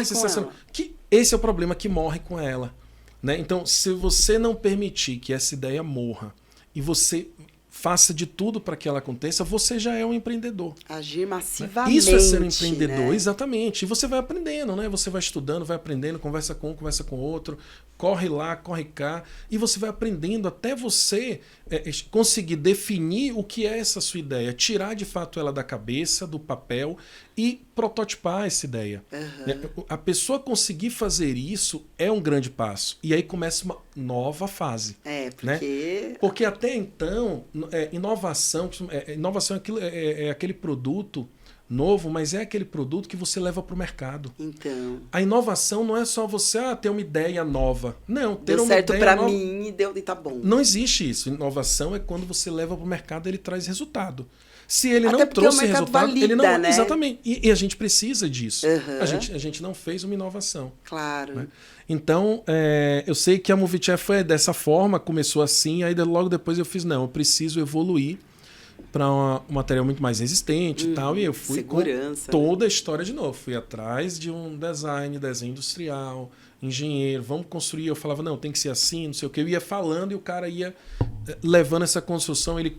Que esse é o problema, que morre com ela. Né? Então, se você não permitir que essa ideia morra e você faça de tudo para que ela aconteça, você já é um empreendedor. Agir massivamente. Isso é ser um empreendedor, né? Exatamente. E você vai aprendendo, né? Você vai estudando, vai aprendendo, conversa com um, conversa com outro, corre lá, corre cá, e você vai aprendendo até você conseguir definir o que é essa sua ideia, tirar de fato ela da cabeça, do papel e prototipar essa ideia. A pessoa conseguir fazer isso é um grande passo. E aí começa uma nova fase. Porque até então, inovação é aquele produto novo, mas é aquele produto que você leva para o mercado. Então. A inovação não é só você ter uma ideia nova. Não, ter deu uma certo ideia para mim e tá bom. Não existe isso. Inovação é quando você leva para o mercado e ele traz resultado. Se ele não trouxe resultado, ele não. Né? Exatamente. E a gente precisa disso. A gente não fez uma inovação. Claro. Né? Então, eu sei que a Movitech foi dessa forma, começou assim, aí logo depois eu eu preciso evoluir para um material muito mais resistente e tal. E eu fui com toda a história de novo. Fui atrás de um desenho industrial, engenheiro, vamos construir. Eu falava, não, tem que ser assim, não sei o que. Eu ia falando e o cara ia levando essa construção, ele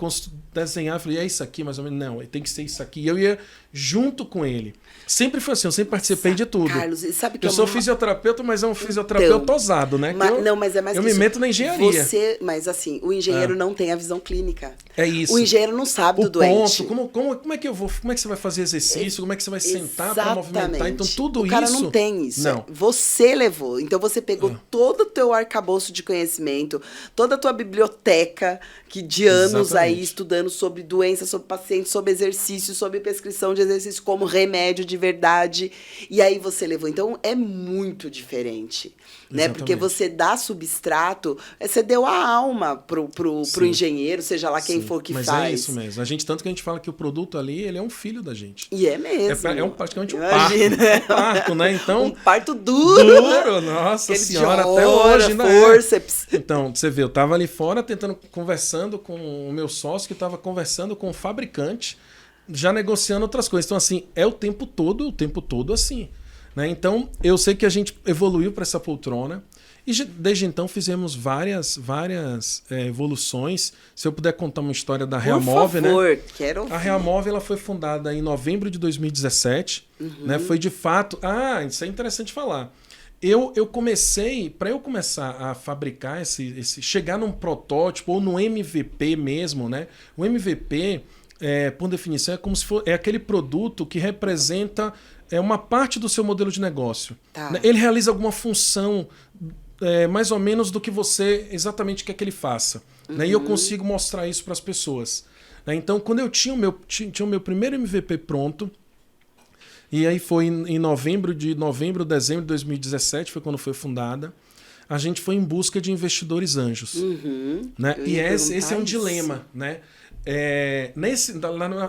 desenhava, eu falei, é isso aqui mais ou menos? Não, tem que ser isso aqui. E eu ia junto com ele. Sempre foi assim, eu sempre participei de tudo. Carlos, sabe que eu sou fisioterapeuta, mas é um fisioterapeuta ousado, né? Mas é mais eu me meto na engenharia. Mas assim, o engenheiro não tem a visão clínica. É isso. O engenheiro não sabe do doente. Como é que eu vou? Como é que você vai fazer exercício? Como é que você vai sentar para movimentar? Então tudo isso. O cara não tem isso. Não. Você levou. Então você pegou todo o teu arcabouço de conhecimento, toda a tua biblioteca de anos aí estudando sobre doença, sobre paciente, sobre exercício, sobre prescrição de exercício como remédio de verdade. E aí você levou. Então é muito diferente. Né? Porque você dá substrato, você deu a alma pro engenheiro, seja lá quem for que mas faz. Mas é isso mesmo. Tanto que a gente fala que o produto ali, ele é um filho da gente. E é mesmo. Praticamente um parto, né? Então, um parto duro. Duro, nossa senhora, até hoje, né? Forceps. Então, você vê, eu tava ali fora conversando com o meu sócio, que tava conversando com o fabricante, já negociando outras coisas. Então, assim, é o tempo todo assim. Né? Então, eu sei que a gente evoluiu para essa poltrona e desde então fizemos várias evoluções. Se eu puder contar uma história da Realmove, né? Quero ouvir. A Realmove ela foi fundada em novembro de 2017. Né? Foi de fato... isso é interessante falar. Eu comecei, para eu começar a fabricar chegar num protótipo ou no MVP mesmo, né? O MVP, por definição, é como se for aquele produto que representa é uma parte do seu modelo de negócio. Tá. Né? Ele realiza alguma função mais ou menos do que você exatamente quer que ele faça. Né? E eu consigo mostrar isso para as pessoas. Né? Então, quando eu tinha o meu primeiro MVP pronto, e aí foi em dezembro de 2017, foi quando foi fundada, a gente foi em busca de investidores anjos. Né? E esse é um dilema. Né?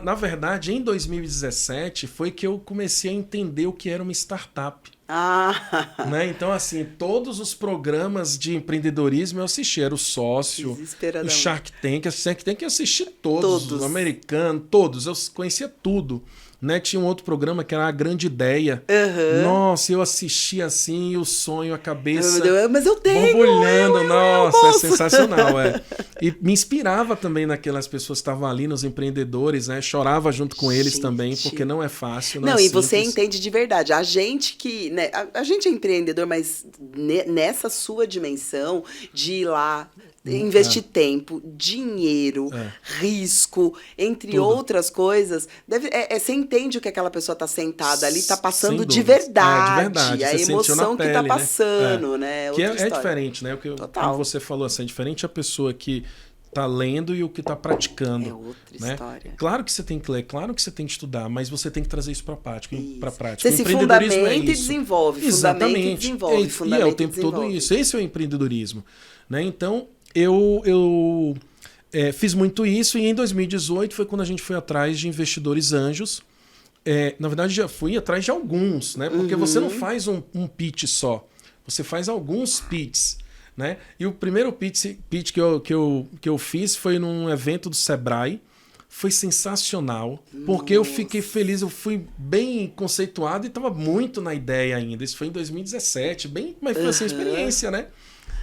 Na verdade, em 2017, foi que eu comecei a entender o que era uma startup. Né? Então, assim, todos os programas de empreendedorismo eu assisti. Era o Sócio, o Shark Tank. Eu assisti todos. O Americano, todos. Eu conhecia tudo. Né? Tinha um outro programa que era A Grande Ideia. Nossa, eu assisti assim, e o sonho, a cabeça mas eu tenho, borbulhando. Nossa, é sensacional. E me inspirava também naquelas pessoas que estavam ali, nos empreendedores, né? Chorava junto com eles também, porque não é fácil. Não, e você entende de verdade. A gente que... Né, a gente é empreendedor, mas nessa sua dimensão de ir lá... Investir tempo, dinheiro, risco, entre outras coisas. Você entende o que aquela pessoa está sentada ali, está passando de verdade. A emoção que está passando, né? Que é diferente, né? O que como você falou assim, é diferente a pessoa que está lendo e o que está praticando. É outra história. Claro que você tem que ler, claro que você tem que estudar, mas você tem que trazer isso para a prática. Você se fundamenta e desenvolve. Exatamente. E é o tempo todo isso. Esse é o empreendedorismo. Né? Então, eu fiz muito isso, e em 2018 foi quando a gente foi atrás de investidores anjos. Na verdade, já fui atrás de alguns, né? Porque você não faz um pitch só, você faz alguns pitches. Né? E o primeiro pitch que eu fiz foi num evento do Sebrae. Foi sensacional, porque eu fiquei feliz, eu fui bem conceituado e estava muito na ideia ainda. Isso foi em 2017, mas foi assim, experiência, né?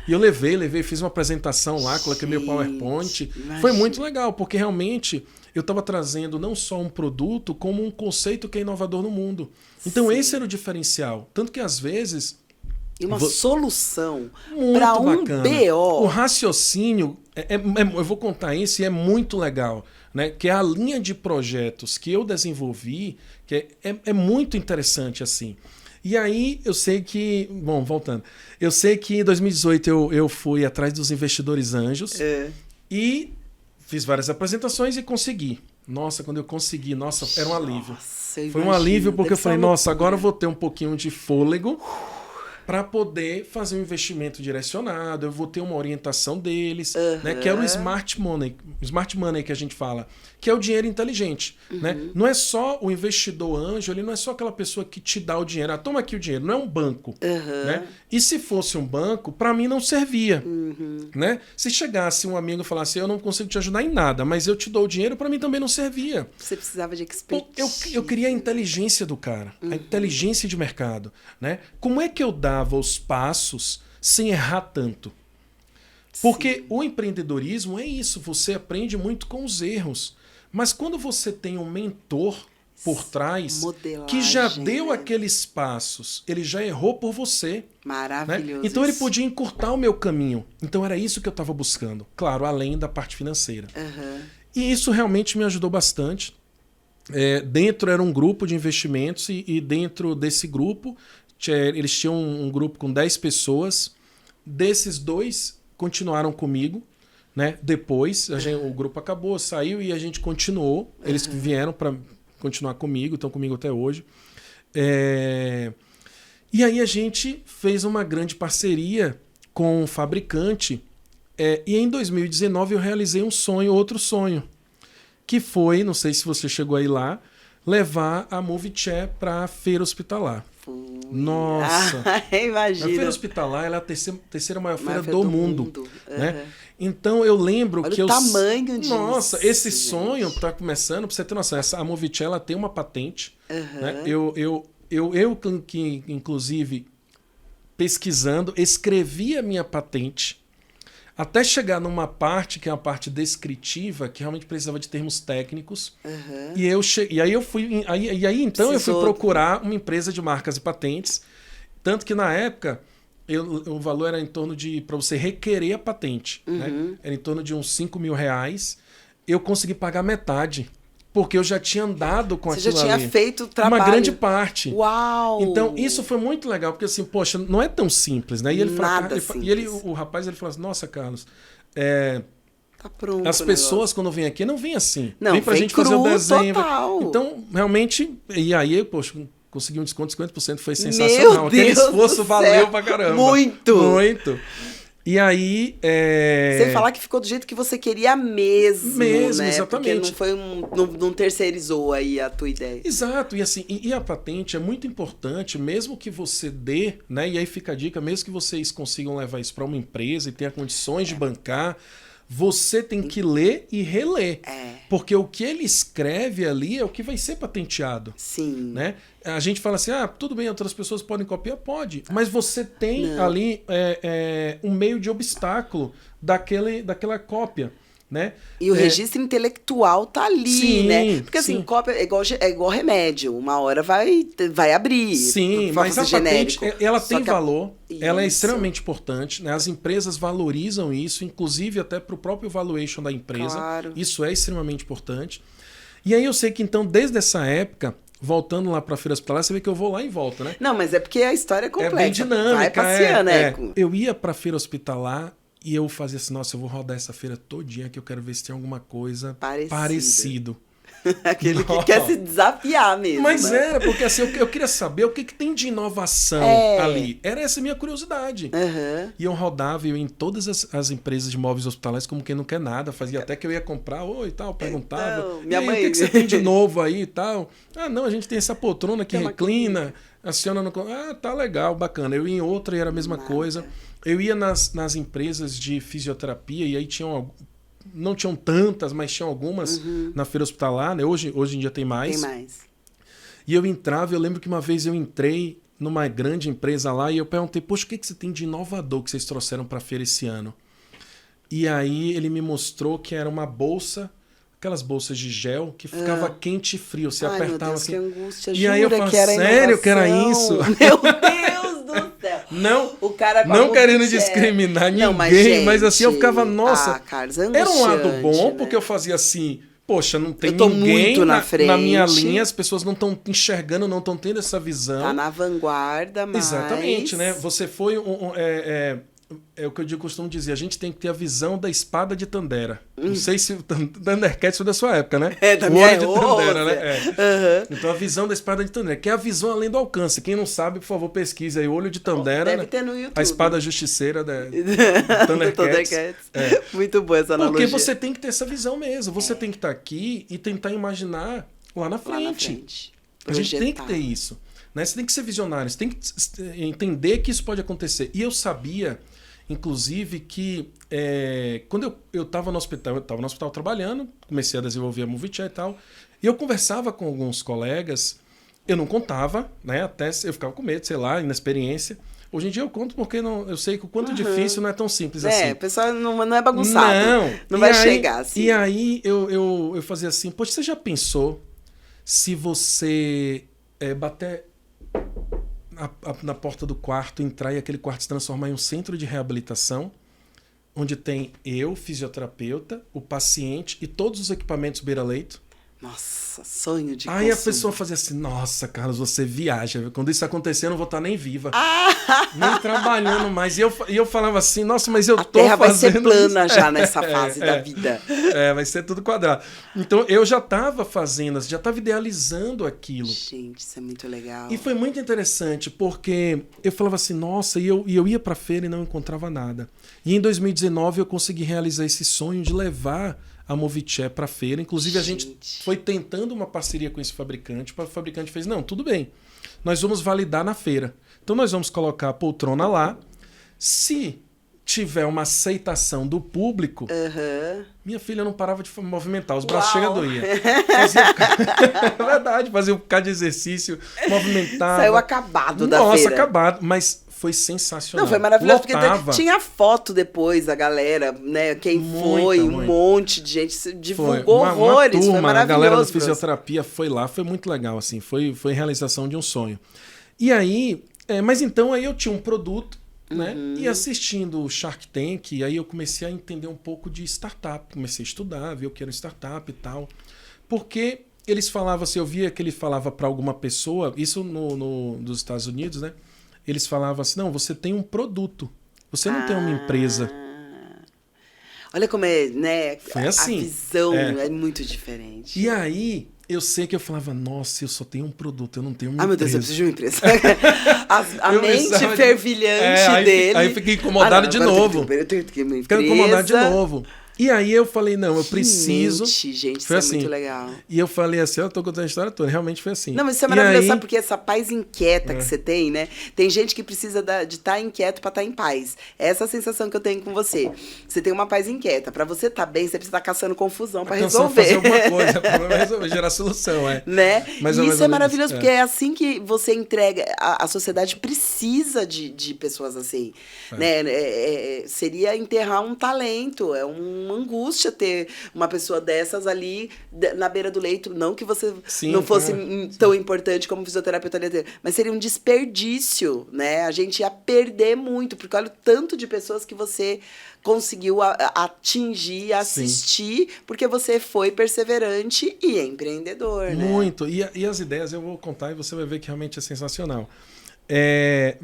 E eu levei, fiz uma apresentação lá, coloquei meu PowerPoint. Foi muito legal, porque realmente eu estava trazendo não só um produto, como um conceito que é inovador no mundo. Então esse era o diferencial. Tanto que às vezes... E uma solução para um BO. O raciocínio, eu vou contar isso, e é muito legal. Né? Que é a linha de projetos que eu desenvolvi, que é muito interessante assim. E aí eu sei que... Bom, voltando. Eu sei que em 2018 eu fui atrás dos investidores anjos e fiz várias apresentações e consegui. Nossa, quando eu consegui, era um alívio. Foi um alívio porque eu falei, agora eu vou ter um pouquinho de fôlego para poder fazer um investimento direcionado, eu vou ter uma orientação deles, né, que é o smart money que a gente fala, que é o dinheiro inteligente. Né? Não é só o investidor anjo, ele não é só aquela pessoa que te dá o dinheiro, toma aqui o dinheiro, não é um banco. Né? E se fosse um banco, para mim não servia. Né? Se chegasse um amigo e falasse, eu não consigo te ajudar em nada, mas eu te dou o dinheiro, para mim também não servia. Você precisava de expertise. Eu queria a inteligência do cara, a inteligência de mercado. Né? Como é que eu dava os passos sem errar tanto? Porque o empreendedorismo é isso, você aprende muito com os erros. Mas quando você tem um mentor por trás, que já deu aqueles passos, ele já errou por você. Maravilhoso. Né? Então ele podia encurtar o meu caminho. Então era isso que eu estava buscando. Claro, além da parte financeira. E isso realmente me ajudou bastante. Dentro era um grupo de investimentos e dentro desse grupo, eles tinham um grupo com 10 pessoas. Desses 2 continuaram comigo. Né? Depois, o grupo acabou, saiu e a gente continuou. Eles vieram para continuar comigo, estão comigo até hoje. E aí a gente fez uma grande parceria com um fabricante. E em 2019 eu realizei outro sonho, que foi, não sei se você chegou aí lá, levar a Movichair para a feira hospitalar. Nossa! Imagina. A feira hospitalar ela é a terceira maior feira do mundo. Né? Então eu lembro Olha o tamanho disso. Nossa, esse sonho está começando, para você ter noção, a Movichair ela tem uma patente. Né? Eu que, inclusive, pesquisando, escrevi a minha patente até chegar numa parte que é a parte descritiva, que realmente precisava de termos técnicos. E aí eu fui. Eu fui procurar uma empresa de marcas e patentes. Tanto que na época o valor era em torno de, para você requerer a patente, né? Era em torno de uns R$5.000. Eu consegui pagar metade. porque eu já tinha andado com Você aquilo já tinha ali. feito o trabalho. Uma grande parte. Uau! Então, isso foi muito legal, porque assim, poxa, não é tão simples, né? E ele Nada fala, e ele, o rapaz, ele falou assim, nossa, Carlos, Tá pronto as o pessoas negócio. quando vêm aqui não vêm assim. Não, vem pra vem gente fazer o cru, desenho. total. Então, realmente, e aí, poxa, consegui um desconto de 50%, foi sensacional. Meu Aquele Deus esforço do valeu céu. pra caramba. Muito! Muito. E aí... Sem falar que ficou do jeito que você queria mesmo, Mesmo, né? exatamente. Porque não terceirizou aí a tua ideia. Exato, e assim, e a patente é muito importante, mesmo que você dê, né? E aí fica a dica, mesmo que vocês consigam levar isso para uma empresa e tenha condições de bancar, você tem que ler e reler. Porque o que ele escreve ali é o que vai ser patenteado. Sim. Né? A gente fala assim, tudo bem, outras pessoas podem copiar? Pode. Mas você tem Não. ali um meio de obstáculo daquela cópia. Né? E o registro intelectual tá ali, sim, né? Porque assim, sim. cópia é igual remédio. Uma hora vai abrir. Sim, mas a patente, ela tem valor, ela é extremamente importante, né? As empresas valorizam isso, inclusive até para o próprio valuation da empresa. Claro. Isso é extremamente importante. E aí eu sei que então, desde essa época, voltando lá para a Feira Hospitalar, você vê que eu vou lá e volto, né? Não, mas é porque a história é complexa. É bem dinâmica. Vai passeando, né? Eu ia para a Feira Hospitalar e eu fazia assim, nossa, eu vou rodar essa feira todinha que eu quero ver se tem alguma coisa parecido. Aquele que quer se desafiar mesmo. Mas né? era, porque assim, eu queria saber o que tem de inovação ali. Era essa a minha curiosidade. Uhum. E eu rodava, eu ia em todas as empresas de móveis hospitalares como quem não quer nada. Fazia até que eu ia comprar, e tal, perguntava. Então, minha e aí, mãe... o que você tem de novo aí e tal? Ah, não, a gente tem essa poltrona que tem reclina. A senhora não... tá legal, bacana. Eu ia em outra e era a mesma coisa. Eu ia nas empresas de fisioterapia e aí não tinham tantas, mas tinham algumas na Feira Hospitalar, né? Hoje em dia tem mais. Tem mais. E eu entrava, eu lembro que uma vez eu entrei numa grande empresa lá e eu perguntei, poxa, o que você tem de inovador que vocês trouxeram para a feira esse ano? E aí ele me mostrou que era uma bolsa, aquelas bolsas de gel que ficava quente e frio. Você apertava Deus, assim. Que angústia. E aí eu falo, que era sério que era isso? Meu Deus do céu. Não, o cara não querendo discriminar ninguém, mas assim eu ficava, nossa, Carlos, era um lado bom, né? porque eu fazia assim, poxa, não tem eu tô ninguém muito na frente. Na minha linha, as pessoas não estão enxergando, não estão tendo essa visão. Tá na vanguarda, mas... Exatamente, né? Você foi é o que eu costumo dizer, a gente tem que ter a visão da espada de Tandera. Não sei se o Thundercats foi da sua época, né? Da o minha olho de Tandera, né? Então a visão da espada de Tandera, que é a visão além do alcance. Quem não sabe, por favor, pesquise aí, o olho de Tandera, deve né? ter no YouTube. A espada justiceira da Thundercats. Muito boa essa analogia. Porque você tem que ter essa visão mesmo. Você tem que estar aqui e tentar imaginar lá na frente. A gente tem que ter isso. Né? Você tem que ser visionário, você tem que entender que isso pode acontecer. E eu sabia, inclusive, que quando eu estava no hospital trabalhando, comecei a desenvolver a Movichat e tal, e eu conversava com alguns colegas, eu não contava, né? Até eu ficava com medo, sei lá, inexperiência. Hoje em dia eu conto porque eu sei que o quanto difícil não é tão simples assim. O pessoal não é bagunçado. Não vai chegar assim. E aí eu fazia assim, poxa, você já pensou se você bater na porta do quarto, entrar e aquele quarto se transformar em um centro de reabilitação, onde tem eu, fisioterapeuta, o paciente e todos os equipamentos beira-leito? Nossa, sonho de Aí consumo. a pessoa fazia assim, nossa, Carlos, você viaja. Quando isso acontecer, eu não vou estar nem viva. Nem trabalhando mais. E eu falava assim, nossa, mas eu tô fazendo... A Terra vai ser plana já nessa fase da vida. Vai ser tudo quadrado. Então, eu já estava fazendo, já estava idealizando aquilo. Gente, isso é muito legal. E foi muito interessante, porque eu falava assim, nossa, e eu ia pra feira e não encontrava nada. E em 2019 eu consegui realizar esse sonho de levar a Movichat para a feira. Inclusive, a gente foi tentando uma parceria com esse fabricante. O fabricante fez, não, tudo bem, nós vamos validar na feira. Então, nós vamos colocar a poltrona lá. Se tiver uma aceitação do público, minha filha não parava de movimentar, os braços chegam a doer. É verdade, fazia um bocado de exercício, movimentava. Saiu acabado da feira. Nossa, acabado, mas foi sensacional. Não, foi maravilhoso, Lotava. porque tinha foto depois da galera, né? Quem foi, um monte de gente divulgou horrores, uma turma, foi maravilhoso. A galera da fisioterapia foi lá, foi muito legal, assim, foi realização de um sonho. E aí, mas então aí eu tinha um produto, né? E assistindo o Shark Tank, aí eu comecei a entender um pouco de startup, comecei a estudar, ver o que era startup e tal. Porque eles falavam assim, eu via que ele falava para alguma pessoa, isso nos Estados Unidos, né? Eles falavam assim, não, você tem um produto, você não tem uma empresa. Olha como é, né? Foi assim. A visão é muito diferente. E aí, eu sei que eu falava, nossa, eu só tenho um produto, eu não tenho uma meu empresa. Deus, eu preciso de uma empresa. a mente fervilhante dele. Aí eu fiquei incomodado de novo. Eu tenho que ter uma Fiquei empresa. incomodado de novo. E aí eu falei, não, eu Que preciso... mente, gente, foi isso assim. é muito legal. E eu falei assim, eu tô contando a história toda, realmente foi assim. Não, mas isso é maravilhoso, sabe? Porque essa paz inquieta que você tem, né? Tem gente que precisa de estar inquieto pra estar em paz. Essa é a sensação que eu tenho com você. Você tem uma paz inquieta. Pra você estar bem, você precisa estar caçando confusão pra resolver. Fazer alguma coisa, o problema é resolver, gerar solução, né? E isso é maravilhoso, porque é é assim que você entrega. A sociedade precisa de pessoas assim. Né? Seria enterrar um talento, é uma angústia ter uma pessoa dessas ali na beira do leito. Não que você não fosse tão importante como fisioterapeuta, mas seria um desperdício, né? A gente ia perder muito, porque olha o tanto de pessoas que você conseguiu atingir, assistir, porque você foi perseverante e empreendedor, né? Muito. E as ideias eu vou contar e você vai ver que realmente é sensacional.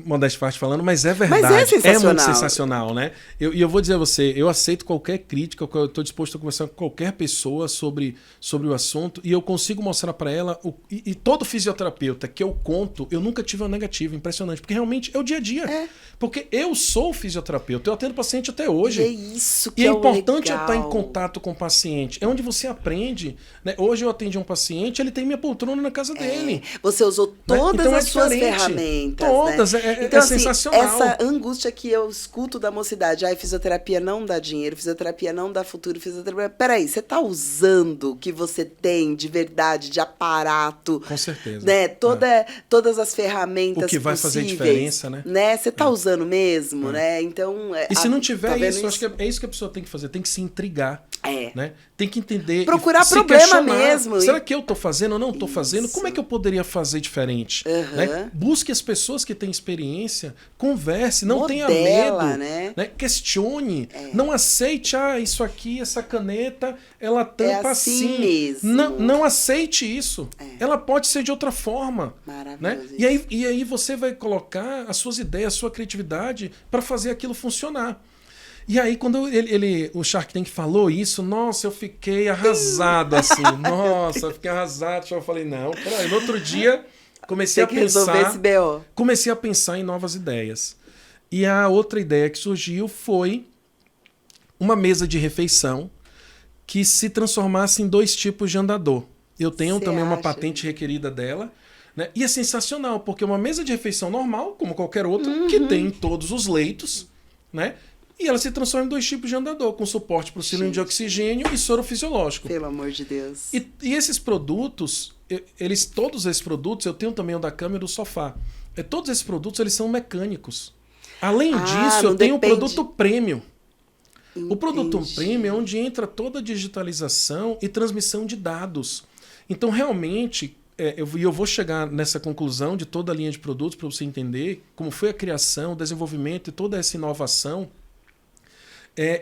Modéstia à parte falando, mas é verdade. Mas é sensacional. É muito sensacional, né? E eu vou dizer a você, eu aceito qualquer crítica, eu estou disposto a conversar com qualquer pessoa sobre o assunto e eu consigo mostrar para ela, e todo fisioterapeuta que eu conto, eu nunca tive uma negativa, impressionante, porque realmente é o dia a dia. Porque eu sou fisioterapeuta, eu atendo paciente até hoje. E é isso que é o importante eu legal. estar em contato com o paciente. É onde você aprende. Né? Hoje eu atendi um paciente, ele tem minha poltrona na casa dele. Você usou todas então as suas ferramentas. Todas, né? Então, assim, sensacional. Essa angústia que eu escuto da mocidade, fisioterapia não dá dinheiro, fisioterapia não dá futuro, fisioterapia... Peraí, você está usando o que você tem de verdade, de aparato? Com certeza. Né? Todas as ferramentas o que vai possíveis, fazer diferença, né? Você está usando mesmo, né? Então... E se não tiver isso, acho que é isso que a pessoa tem que fazer, tem que se intrigar. Né? Tem que entender. Procurar problema questionar. mesmo. Será que eu estou fazendo ou não estou fazendo? Como é que eu poderia fazer diferente? Né? Busque as pessoas que têm experiência, converse, não tenha medo. Né? Questione. Não aceite, isso aqui, essa caneta, ela tampa assim mesmo. Não aceite isso. Ela pode ser de outra forma. Né? E aí você vai colocar as suas ideias, a sua criatividade para fazer aquilo funcionar. E aí, quando o Shark Tank falou isso, nossa, eu fiquei arrasado, assim. Nossa, eu fiquei arrasado. Eu falei, não, peraí. No outro dia, comecei a pensar em novas ideias. E a outra ideia que surgiu foi uma mesa de refeição que se transformasse em 2 tipos de andador. Eu tenho também uma patente requerida dela. Né? E é sensacional, porque uma mesa de refeição normal, como qualquer outra, que tem todos os leitos, né? E ela se transforma em 2 tipos de andador, com suporte para o cilindro de oxigênio e soro fisiológico. Pelo amor de Deus. E esses produtos, todos esses produtos, eu tenho também o da cama e do sofá. Todos esses produtos, eles são mecânicos. Além disso, eu tenho o produto premium. Entendi. O produto premium é onde entra toda a digitalização e transmissão de dados. Então, realmente... eu vou chegar nessa conclusão de toda a linha de produtos para você entender como foi a criação, o desenvolvimento e toda essa inovação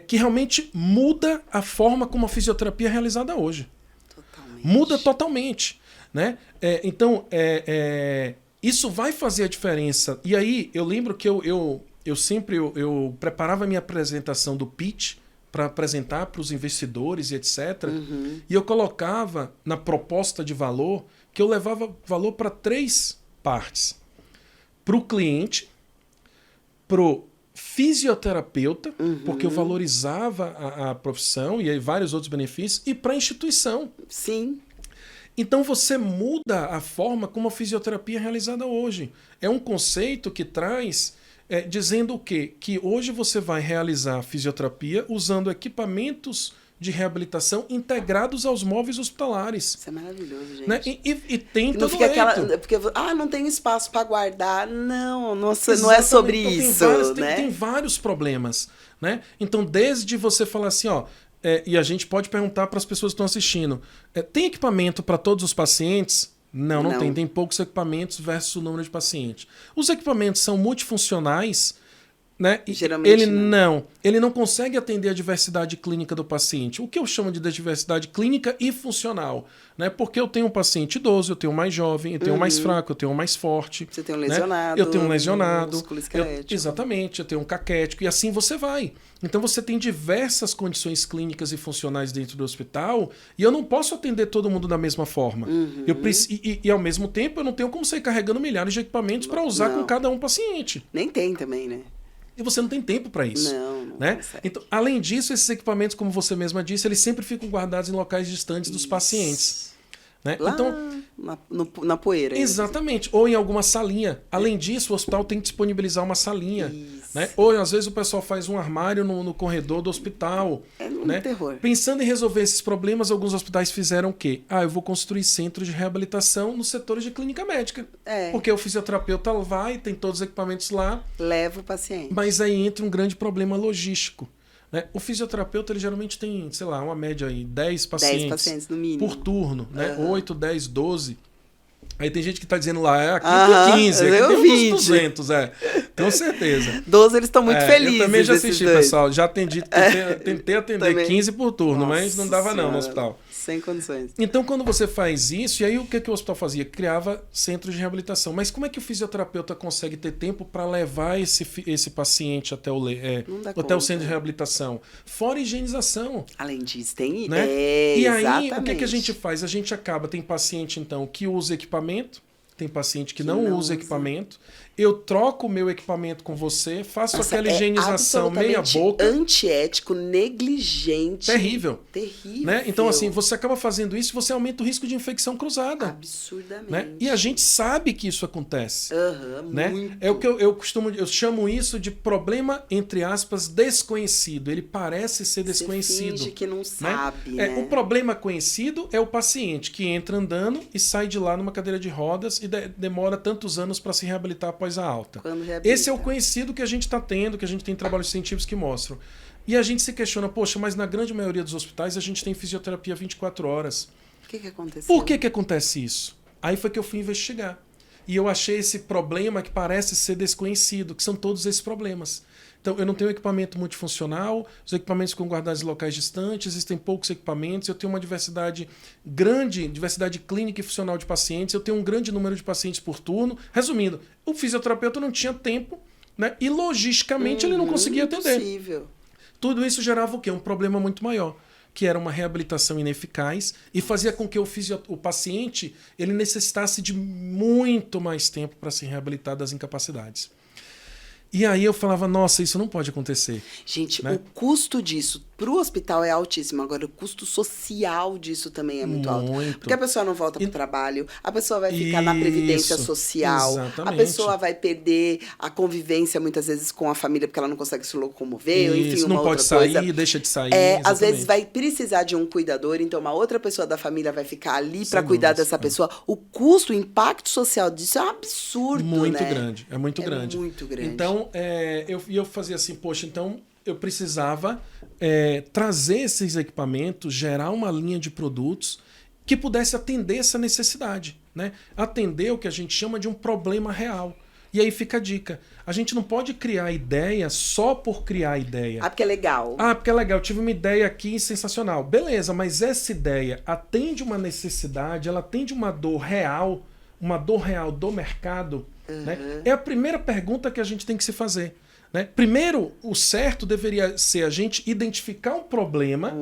que realmente muda a forma como a fisioterapia é realizada hoje. Totalmente. Muda totalmente. Né? Então, isso vai fazer a diferença. E aí, eu lembro que eu sempre preparava a minha apresentação do pitch para apresentar para os investidores e etc. E eu colocava na proposta de valor que eu levava valor para 3 partes. Para o cliente, para o fisioterapeuta, porque eu valorizava a profissão e aí vários outros benefícios, e para a instituição. Sim. Então você muda a forma como a fisioterapia é realizada hoje. É um conceito que traz... dizendo o quê? Que hoje você vai realizar fisioterapia usando equipamentos de reabilitação integrados aos móveis hospitalares. Isso é maravilhoso, gente. Né? E tem não todo fica leito. porque não tem espaço para guardar. Não é sobre então, isso. Tem vários problemas. Né? Então, desde você falar assim, e a gente pode perguntar para as pessoas que estão assistindo, tem equipamento para todos os pacientes? Não tem. Tem poucos equipamentos versus o número de pacientes. Os equipamentos são multifuncionais, Né? Geralmente Ele não consegue atender a diversidade clínica do paciente. O que eu chamo de diversidade clínica e funcional, né? Porque eu tenho um paciente idoso, eu tenho um mais jovem, eu tenho um mais fraco, eu tenho um mais forte. Você tem um né? lesionado. Eu tenho um lesionado. Músculo esquelético. Exatamente, eu tenho um caquético e assim você vai. Então você tem diversas condições clínicas e funcionais dentro do hospital e eu não posso atender todo mundo da mesma forma. E ao mesmo tempo eu não tenho como sair carregando milhares de equipamentos para usar com cada um paciente. Nem tem também, né? E você não tem tempo para isso. Não né? consegue. Então, além disso, esses equipamentos, como você mesma disse, eles sempre ficam guardados em locais distantes dos pacientes. Né? Lá Então, na poeira. exatamente. Ou em alguma salinha. Além disso, o hospital tem que disponibilizar uma salinha. Né? Ou às vezes o pessoal faz um armário no corredor do hospital. É um né? terror. Pensando em resolver esses problemas, alguns hospitais fizeram o quê? Eu vou construir centros de reabilitação nos setores de clínica médica. Porque o fisioterapeuta vai, tem todos os equipamentos lá. Leva o paciente. Mas aí entra um grande problema logístico. Né? O fisioterapeuta ele geralmente tem, sei lá, uma média aí, 10 pacientes, 10 pacientes no mínimo. por turno, né? 8, 10, 12. Aí tem gente que tá dizendo lá, aqui tem 15, aqui tem 20. uns 200, com certeza. 12 eles estão muito felizes. Eu também já assisti, pessoal, já atendi, tentei atender também. 15 por turno, Nossa mas não dava não no Senhora. hospital. Sem condições. Então, quando você faz isso, e aí o que o hospital fazia? Criava centros de reabilitação. Mas como é que o fisioterapeuta consegue ter tempo para levar esse paciente até o centro de reabilitação? Fora higienização. Além disso, tem... Né? E aí, exatamente. o que a gente faz? A gente tem paciente, então, que usa equipamento, tem paciente que não usa equipamento. Eu troco o meu equipamento com você, faço aquela higienização meia boca. Antiético, negligente. Terrível. Terrível. Né? Então, assim, você acaba fazendo isso e você aumenta o risco de infecção cruzada. Absurdamente. Né? E a gente sabe que isso acontece. Né? Muito. É o que eu chamo isso de problema, entre aspas, desconhecido. Ele parece ser desconhecido. Você finge que não sabe, né? O problema conhecido é o paciente que entra andando e sai de lá numa cadeira de rodas e demora tantos anos para se reabilitar após a alta. Esse é o conhecido que a gente está tendo, que a gente tem trabalhos científicos que mostram. E a gente se questiona, poxa, mas na grande maioria dos hospitais a gente tem fisioterapia 24 horas. O que aconteceu? Por que acontece isso? Aí foi que eu fui investigar. E eu achei esse problema que parece ser desconhecido, que são todos esses problemas. Então, eu não tenho equipamento multifuncional, os equipamentos ficam guardados em locais distantes, existem poucos equipamentos, eu tenho uma diversidade grande, diversidade clínica e funcional de pacientes, eu tenho um grande número de pacientes por turno. Resumindo, o fisioterapeuta não tinha tempo, né? E logisticamente ele não conseguia atender. Impossível. Tudo isso gerava o quê? Um problema muito maior, que era uma reabilitação ineficaz e fazia com que o paciente ele necessitasse de muito mais tempo para se reabilitar das incapacidades. E aí eu falava, nossa, isso não pode acontecer. Gente, né? O custo disso para o hospital é altíssimo. Agora, o custo social disso também é muito alto. Porque a pessoa não volta para o trabalho, a pessoa vai ficar na previdência social, exatamente. A pessoa vai perder a convivência, muitas vezes, com a família, porque ela não consegue se locomover, isso, enfim, uma não pode outra sair, coisa. deixa de sair. Às vezes vai precisar de um cuidador, então uma outra pessoa da família vai ficar ali para cuidar dessa pessoa. O custo, o impacto social disso é um absurdo, muito né? grande, é muito grande. Muito grande. Então, eu fazia assim, poxa, então eu precisava trazer esses equipamentos, gerar uma linha de produtos que pudesse atender essa necessidade, né? Atender o que a gente chama de um problema real. E aí fica a dica. A gente não pode criar ideia só por criar ideia. Porque é legal. Porque é legal. Eu tive uma ideia aqui sensacional. Beleza, mas essa ideia atende uma necessidade, ela atende uma dor real do mercado. Né? É a primeira pergunta que a gente tem que se fazer. Né? Primeiro, o certo deveria ser a gente identificar um problema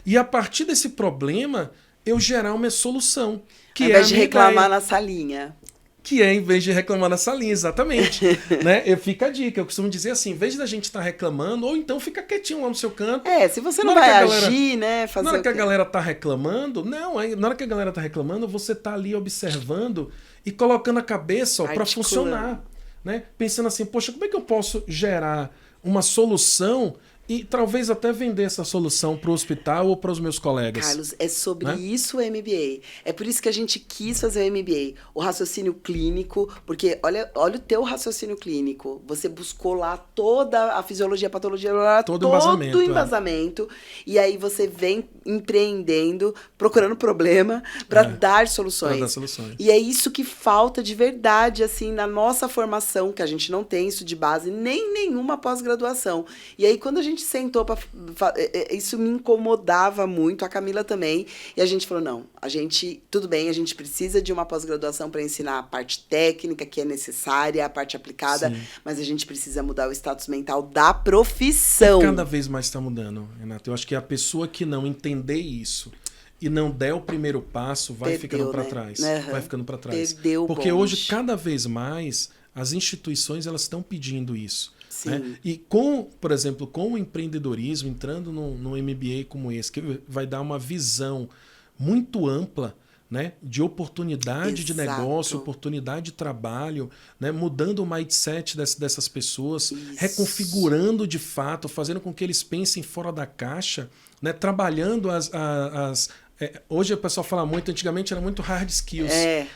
e a partir desse problema eu gerar uma solução. Ao invés de reclamar na salinha. Que é em vez de reclamar na salinha, exatamente. Né? Fica a dica, eu costumo dizer assim, em vez da gente estar reclamando, ou então fica quietinho lá no seu canto. Se você não vai agir, né? Na hora que a galera tá reclamando, na hora que a galera tá reclamando, você tá ali observando e colocando a cabeça para funcionar. Né? Pensando assim, poxa, como é que eu posso gerar uma solução e talvez até vender essa solução para o hospital ou para os meus colegas. Carlos, é sobre Né? isso o MBA. É por isso que a gente quis fazer o MBA. O raciocínio clínico, porque olha o teu raciocínio clínico. Você buscou lá toda a fisiologia, a patologia, todo o embasamento. E aí você vem empreendendo, procurando problema para dar soluções. Para dar soluções. E é isso que falta de verdade, assim, na nossa formação, que a gente não tem isso de base, nem nenhuma pós-graduação. E aí, quando a gente sentou para... Isso me incomodava muito, a Camila também. E a gente falou, não, tudo bem, a gente precisa de uma pós-graduação para ensinar a parte técnica que é necessária, a parte aplicada, Sim. mas a gente precisa mudar o status mental da profissão. Cada vez mais está mudando, Renato. Eu acho que a pessoa que não entender isso e não der o primeiro passo vai ficando para trás. Uhum. Vai ficando para trás. Perdeu o Porque bonde. hoje, cada vez mais, as instituições elas estão pedindo isso. Sim. Né? E por exemplo, com o empreendedorismo, entrando num MBA como esse, que vai dar uma visão muito ampla, né, de oportunidade de negócio, oportunidade de trabalho, né, mudando o mindset dessas pessoas, reconfigurando de fato, fazendo com que eles pensem fora da caixa, né, trabalhando hoje o pessoal fala muito, antigamente era muito hard skills.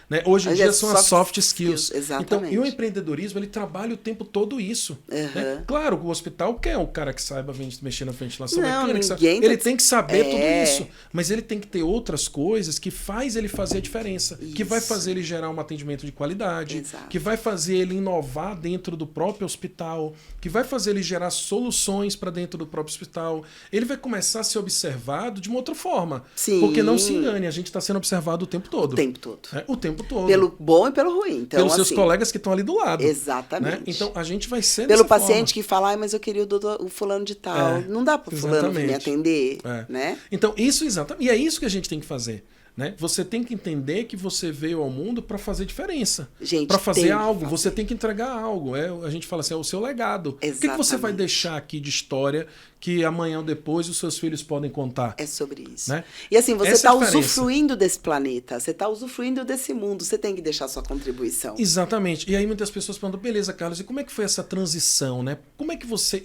Né? Hoje em dia são as soft skills. Exatamente. Então, e o empreendedorismo, ele trabalha o tempo todo isso. Né? Claro, o hospital quer o cara que saiba mexer na ventilação mecânica. Ele tem que saber tudo isso. Mas ele tem que ter outras coisas que faz ele fazer a diferença. Isso. Que vai fazer ele gerar um atendimento de qualidade. Exato. Que vai fazer ele inovar dentro do próprio hospital. Que vai fazer ele gerar soluções para dentro do próprio hospital. Ele vai começar a ser observado de uma outra forma. Sim. Porque não se engane, a gente está sendo observado o tempo todo. O tempo todo. O tempo todo. Pelo bom e pelo ruim. Então, pelos seus colegas que estão ali do lado. Exatamente. Né? Então a gente vai ser pelo dessa paciente forma. que fala, mas eu queria o fulano de tal. Não dá para o fulano me atender. Né? Então, isso exatamente. E é isso que a gente tem que fazer. Né? Você tem que entender que você veio ao mundo para fazer diferença. Para fazer algo. Você tem que entregar algo. A gente fala assim, é o seu legado. Exatamente. O que você vai deixar aqui de história que amanhã ou depois os seus filhos podem contar? É sobre isso. Né? E assim, você está usufruindo desse planeta. Você está usufruindo desse mundo. Você tem que deixar sua contribuição. Exatamente. E aí muitas pessoas perguntam, beleza, Carlos, e como é que foi essa transição? Né? Como é que você...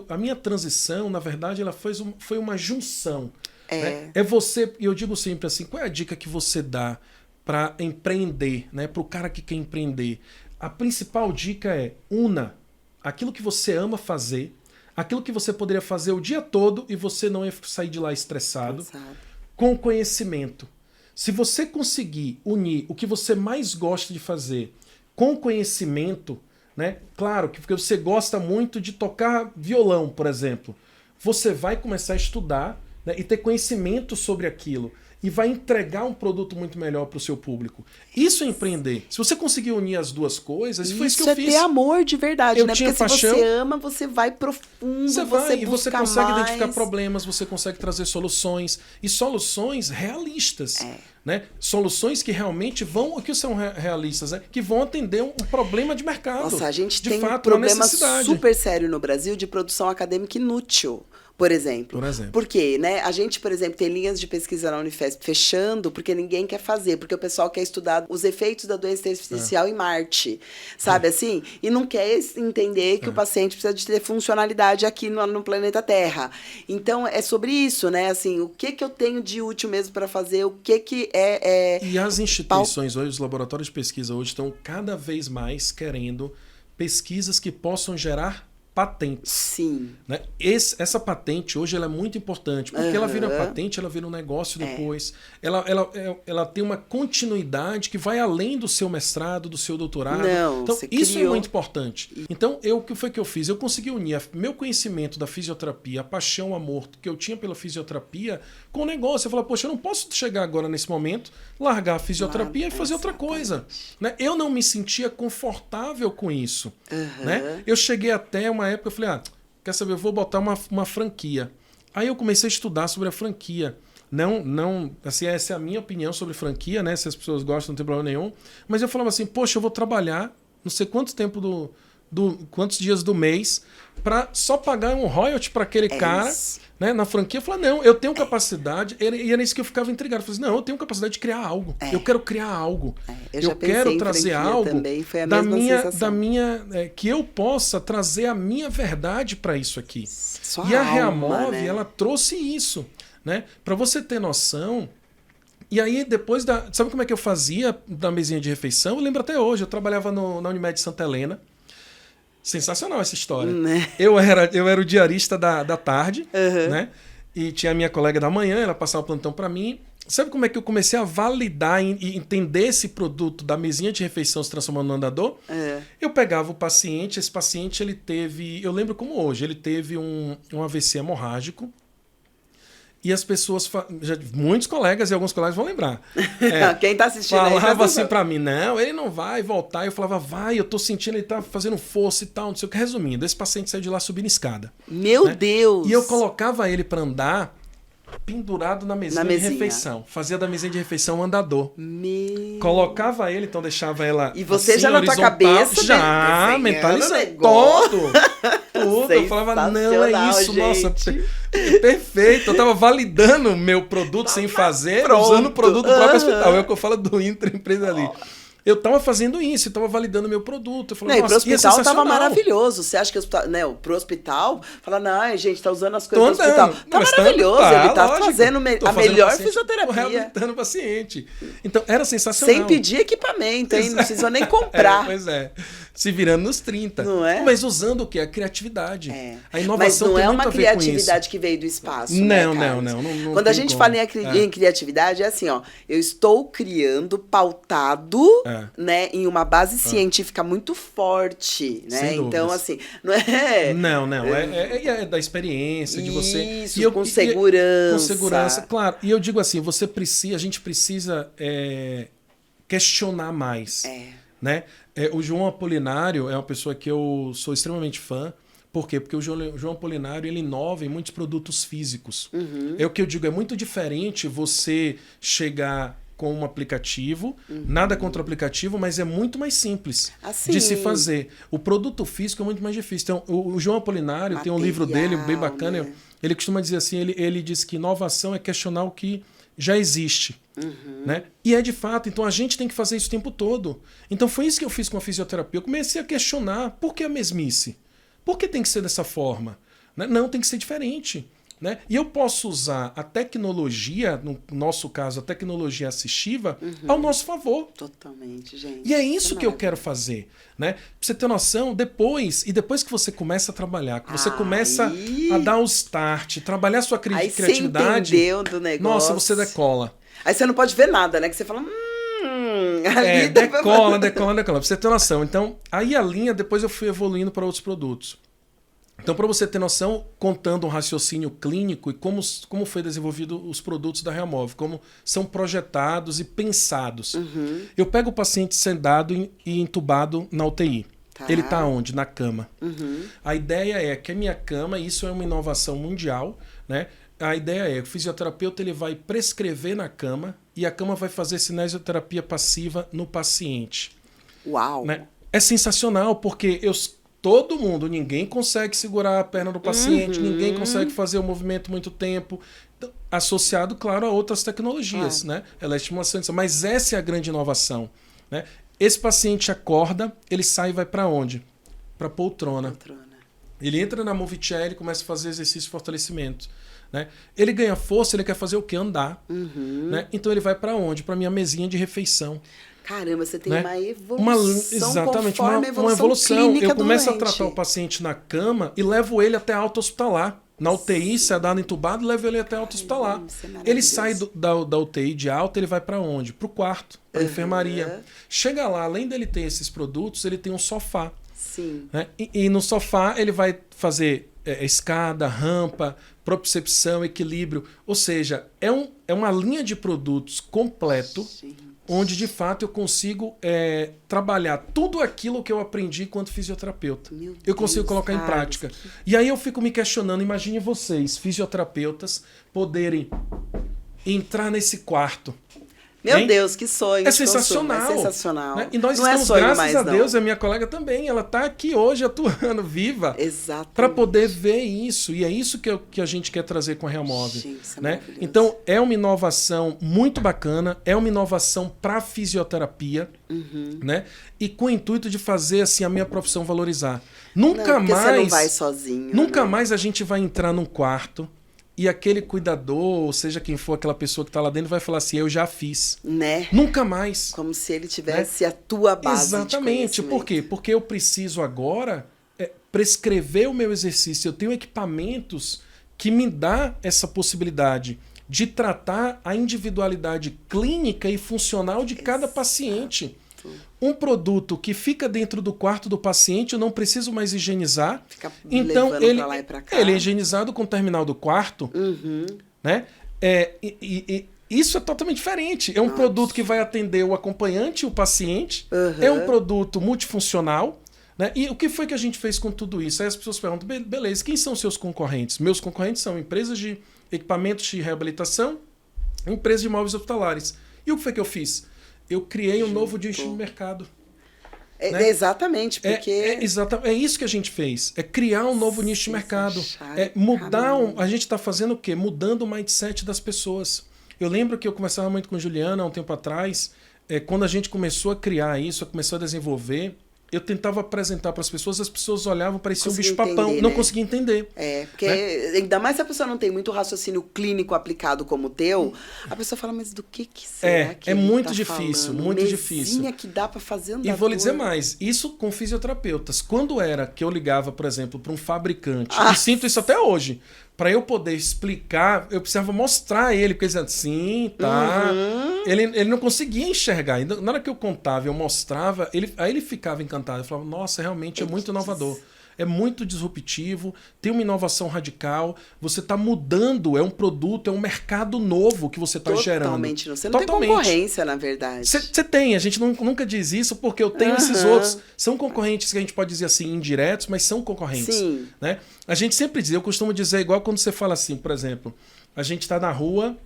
a minha transição, na verdade, ela foi uma junção. Né? É você, e eu digo sempre assim, qual é a dica que você dá para empreender, né? Para o cara que quer empreender? A principal dica é una aquilo que você ama fazer, aquilo que você poderia fazer o dia todo e você não ia sair de lá estressado, com conhecimento. Se você conseguir unir o que você mais gosta de fazer com conhecimento, né? Claro que porque você gosta muito de tocar violão, por exemplo, você vai começar a estudar, né, e ter conhecimento sobre aquilo e vai entregar um produto muito melhor para o seu público. Isso é empreender. Se você conseguir unir as duas coisas, foi isso que eu fiz. Isso é ter amor de verdade, eu né? tinha Porque paixão, se você ama, você vai profundo, e você consegue mais. identificar problemas, você consegue trazer soluções e soluções realistas. Né? Soluções que realmente vão... O que são realistas? Que vão atender um problema de mercado. Nossa, a gente de tem fato, um problema super sério no Brasil de produção acadêmica inútil. Por exemplo. Porque, né, a gente, por exemplo, tem linhas de pesquisa na Unifesp fechando porque ninguém quer fazer, porque o pessoal quer estudar os efeitos da doença artificial em Marte, sabe assim? E não quer entender que o paciente precisa de ter funcionalidade aqui no planeta Terra. Então, é sobre isso, né? Assim, o que eu tenho de útil mesmo para fazer, o que é... E as instituições hoje, os laboratórios de pesquisa hoje estão cada vez mais querendo pesquisas que possam gerar patentes. Sim. Né? Essa patente hoje ela é muito importante, porque ela vira patente, ela vira um negócio depois. Ela tem uma continuidade que vai além do seu mestrado, do seu doutorado. Então, isso é muito importante. Então, o que foi que eu fiz? Eu consegui unir meu conhecimento da fisioterapia, a paixão, o amor que eu tinha pela fisioterapia com o negócio. Eu falei, poxa, eu não posso chegar agora nesse momento, largar a fisioterapia e fazer outra coisa. Né? Eu não me sentia confortável com isso. Né? Eu cheguei até uma época, eu falei, quer saber, eu vou botar uma franquia. Aí eu comecei a estudar sobre a franquia. Não, assim, essa é a minha opinião sobre franquia, né? Se as pessoas gostam, não tem problema nenhum. Mas eu falava assim, poxa, eu vou trabalhar não sei quanto tempo do mês para só pagar um royalty para aquele cara, isso. né, na franquia. Eu falei, não, eu tenho capacidade, e era isso que eu ficava intrigado. Eu falei, não, eu tenho capacidade de criar algo. Eu quero criar algo. Eu quero trazer algo também, foi a da mesma minha que eu possa trazer a minha verdade para isso aqui. Sua e a alma, Reamove, né? ela trouxe isso, né? Para você ter noção. E aí, depois sabe como é que eu fazia da mesinha de refeição? Eu lembro até hoje, eu trabalhava na Unimed Santa Helena. Sensacional essa história. Né? Eu era o diarista da tarde, né? E tinha a minha colega da manhã, ela passava o plantão para mim. Sabe como é que eu comecei a validar e entender esse produto da mesinha de refeição se transformando no andador? Eu pegava o paciente, esse paciente ele teve, eu lembro como hoje, ele teve um AVC hemorrágico. E as pessoas, muitos colegas e alguns colegas vão lembrar. Quem tá assistindo falava assim pra mim, não, ele não vai voltar. Eu falava, vai, eu tô sentindo, ele tá fazendo força e tal, não sei o que. Resumindo, esse paciente saiu de lá subindo escada. Meu Deus! E eu colocava ele pra andar pendurado na mesinha de refeição. Fazia da mesinha de refeição um andador. Colocava ele, então deixava ela E você assim, já na tua cabeça... Já, mentalizando todo. Tudo. Eu falava, não, é isso, gente. nossa, perfeito. Eu tava validando o meu produto sem fazer, pronto. usando o produto do próprio hospital. É o que eu falo do intraempresa ali. Eu tava fazendo isso, eu tava validando o meu produto. Eu falei, não, nossa, e pro hospital tava sensacional. maravilhoso. Você acha que o hospital, né, pro hospital, fala, não, gente, tá usando as coisas do andando. hospital. Tá maravilhoso, ele tá lógico. fazendo a melhor fisioterapia. Reabilitando o paciente. Então, era sensacional. Sem pedir equipamento, hein? Não precisou nem comprar. Pois é. Se virando nos 30. Não é? Mas usando o quê? A criatividade. A inovação. Mas não tem é muito uma a ver criatividade que veio do espaço. Não, né, não. Quando a gente fala em criatividade, é assim, ó. Eu estou criando pautado, né, em uma base científica muito forte, né? Sem então, dúvidas. assim, não é... Não. É da experiência, de você... Isso, com segurança. Com segurança, claro. E eu digo assim, a gente precisa questionar mais. Né? O João Apolinário é uma pessoa que eu sou extremamente fã. Por quê? Porque o João Apolinário ele inova em muitos produtos físicos. É o que eu digo, é muito diferente você chegar com um aplicativo, nada contra o aplicativo, mas é muito mais simples de se fazer. O produto físico é muito mais difícil. Então, o João Apolinário tem um livro dele bem bacana, né? Ele costuma dizer assim, ele diz que inovação é questionar o que já existe. Né? E é de fato, então a gente tem que fazer isso o tempo todo. Então foi isso que eu fiz com a fisioterapia. Eu comecei a questionar por que a mesmice? Por que tem que ser dessa forma? Né? Não, tem que ser diferente. Né? E eu posso usar a tecnologia, no nosso caso, a tecnologia assistiva, ao nosso favor. Totalmente, gente. E é isso que eu quero fazer. Né? Pra você ter noção, depois que você começa a trabalhar, que você começa a dar o start, trabalhar a sua criatividade, você entendeu do negócio. nossa, você decola. Aí você não pode ver nada, né? Que você fala... ali decola. Pra você ter noção. Então, aí a linha, depois eu fui evoluindo para outros produtos. Então, para você ter noção, contando um raciocínio clínico e como foi desenvolvido os produtos da Reamove, como são projetados e pensados. Eu pego o paciente sedado e entubado na UTI. Ele está onde? Na cama. A ideia é que a minha cama, isso é uma inovação mundial, né? A ideia é que o fisioterapeuta ele vai prescrever na cama e a cama vai fazer cinesioterapia passiva no paciente. Uau! Né? É sensacional, porque todo mundo, ninguém consegue segurar a perna do paciente, ninguém consegue fazer o movimento muito tempo, associado, claro, a outras tecnologias, né? Ela é estimulação, mas essa é a grande inovação. Né? Esse paciente acorda, ele sai e vai para onde? Para poltrona. Ele entra na Movichair e começa a fazer exercício de fortalecimento. Né? Ele ganha força, ele quer fazer o quê? Andar. Né? Então ele vai para onde? Para minha mesinha de refeição. Caramba, você tem né? uma evolução. Exatamente, conforme uma evolução. Eu começo doente. a tratar o paciente na cama e levo ele até a alta hospitalar. Na UTI, sedado, entubado, levo ele até a alta hospitalar. Ele sai da UTI de alta, ele vai para onde? Para o quarto, para a enfermaria. Chega lá, além dele ter esses produtos, ele tem um sofá. Sim. Né? E no sofá ele vai fazer escada, rampa, propriocepção, equilíbrio. Ou seja, é uma linha de produtos completo, onde de fato eu consigo trabalhar tudo aquilo que eu aprendi enquanto fisioterapeuta. Eu consigo colocar em prática. E aí eu fico me questionando, imagine vocês, fisioterapeutas, poderem entrar nesse quarto. Meu hein? Deus, que sonho. É de consumo, sensacional. É sensacional. Né? E nós não estamos, é sonho graças mais, a não. Deus, a minha colega também, ela está aqui hoje atuando viva para poder ver isso. E é isso que a gente quer trazer com a Realmove. Gente, isso é né? maravilhoso. Então, é uma inovação muito bacana, é uma inovação para fisioterapia, né? E com o intuito de fazer assim a minha profissão valorizar. Nunca Porque mais. você não vai sozinho. Nunca né? mais a gente vai entrar num quarto e aquele cuidador, ou seja quem for aquela pessoa que está lá dentro, vai falar assim: eu já fiz. Né? Nunca mais. Como se ele tivesse a tua base. Exatamente. De Por quê? Porque eu preciso agora prescrever o meu exercício. Eu tenho equipamentos que me dá essa possibilidade de tratar a individualidade clínica e funcional de cada paciente. Um produto que fica dentro do quarto do paciente, eu não preciso mais higienizar. Fica então levando ele, pra lá e pra cá. ele é higienizado com o terminal do quarto, né? Isso é totalmente diferente. É um produto que vai atender o acompanhante e o paciente. É um produto multifuncional. Né? E o que foi que a gente fez com tudo isso? Aí as pessoas perguntam, beleza, quem são seus concorrentes? Meus concorrentes são empresas de equipamentos de reabilitação, empresas de imóveis hospitalares. E o que foi que eu fiz? Eu criei um novo nicho de mercado. Né? Exatamente, porque... É isso que a gente fez. É criar um novo nicho de mercado. É mudar... A gente está fazendo o quê? Mudando o mindset das pessoas. Eu lembro que eu conversava muito com Juliana há um tempo atrás. Quando a gente começou a criar isso, começou a desenvolver, eu tentava apresentar para as pessoas olhavam, parecia um bicho-papão. Não conseguia entender. Porque ainda mais se a pessoa não tem muito raciocínio clínico aplicado como o teu, a pessoa fala, mas do que será que é ele muito tá difícil, falando? muito Mesinha difícil. Que dá para fazer E vou lhe dizer mais, isso com fisioterapeutas. Quando era que eu ligava, por exemplo, para um fabricante, e sinto isso até hoje, para eu poder explicar, eu precisava mostrar a ele, porque ele dizia, sim, tá. Ele não conseguia enxergar. Na hora que eu contava, eu mostrava, aí ele ficava encantado. Eu falava, nossa, realmente é muito inovador. É muito disruptivo, tem uma inovação radical, você está mudando, é um produto, é um mercado novo que você está gerando. Totalmente. Você não tem concorrência, na verdade. Você tem, a gente nunca diz isso porque eu tenho esses outros. São concorrentes que a gente pode dizer assim, indiretos, mas são concorrentes. Sim. Né? A gente sempre diz, eu costumo dizer igual quando você fala assim, por exemplo, a gente está na rua,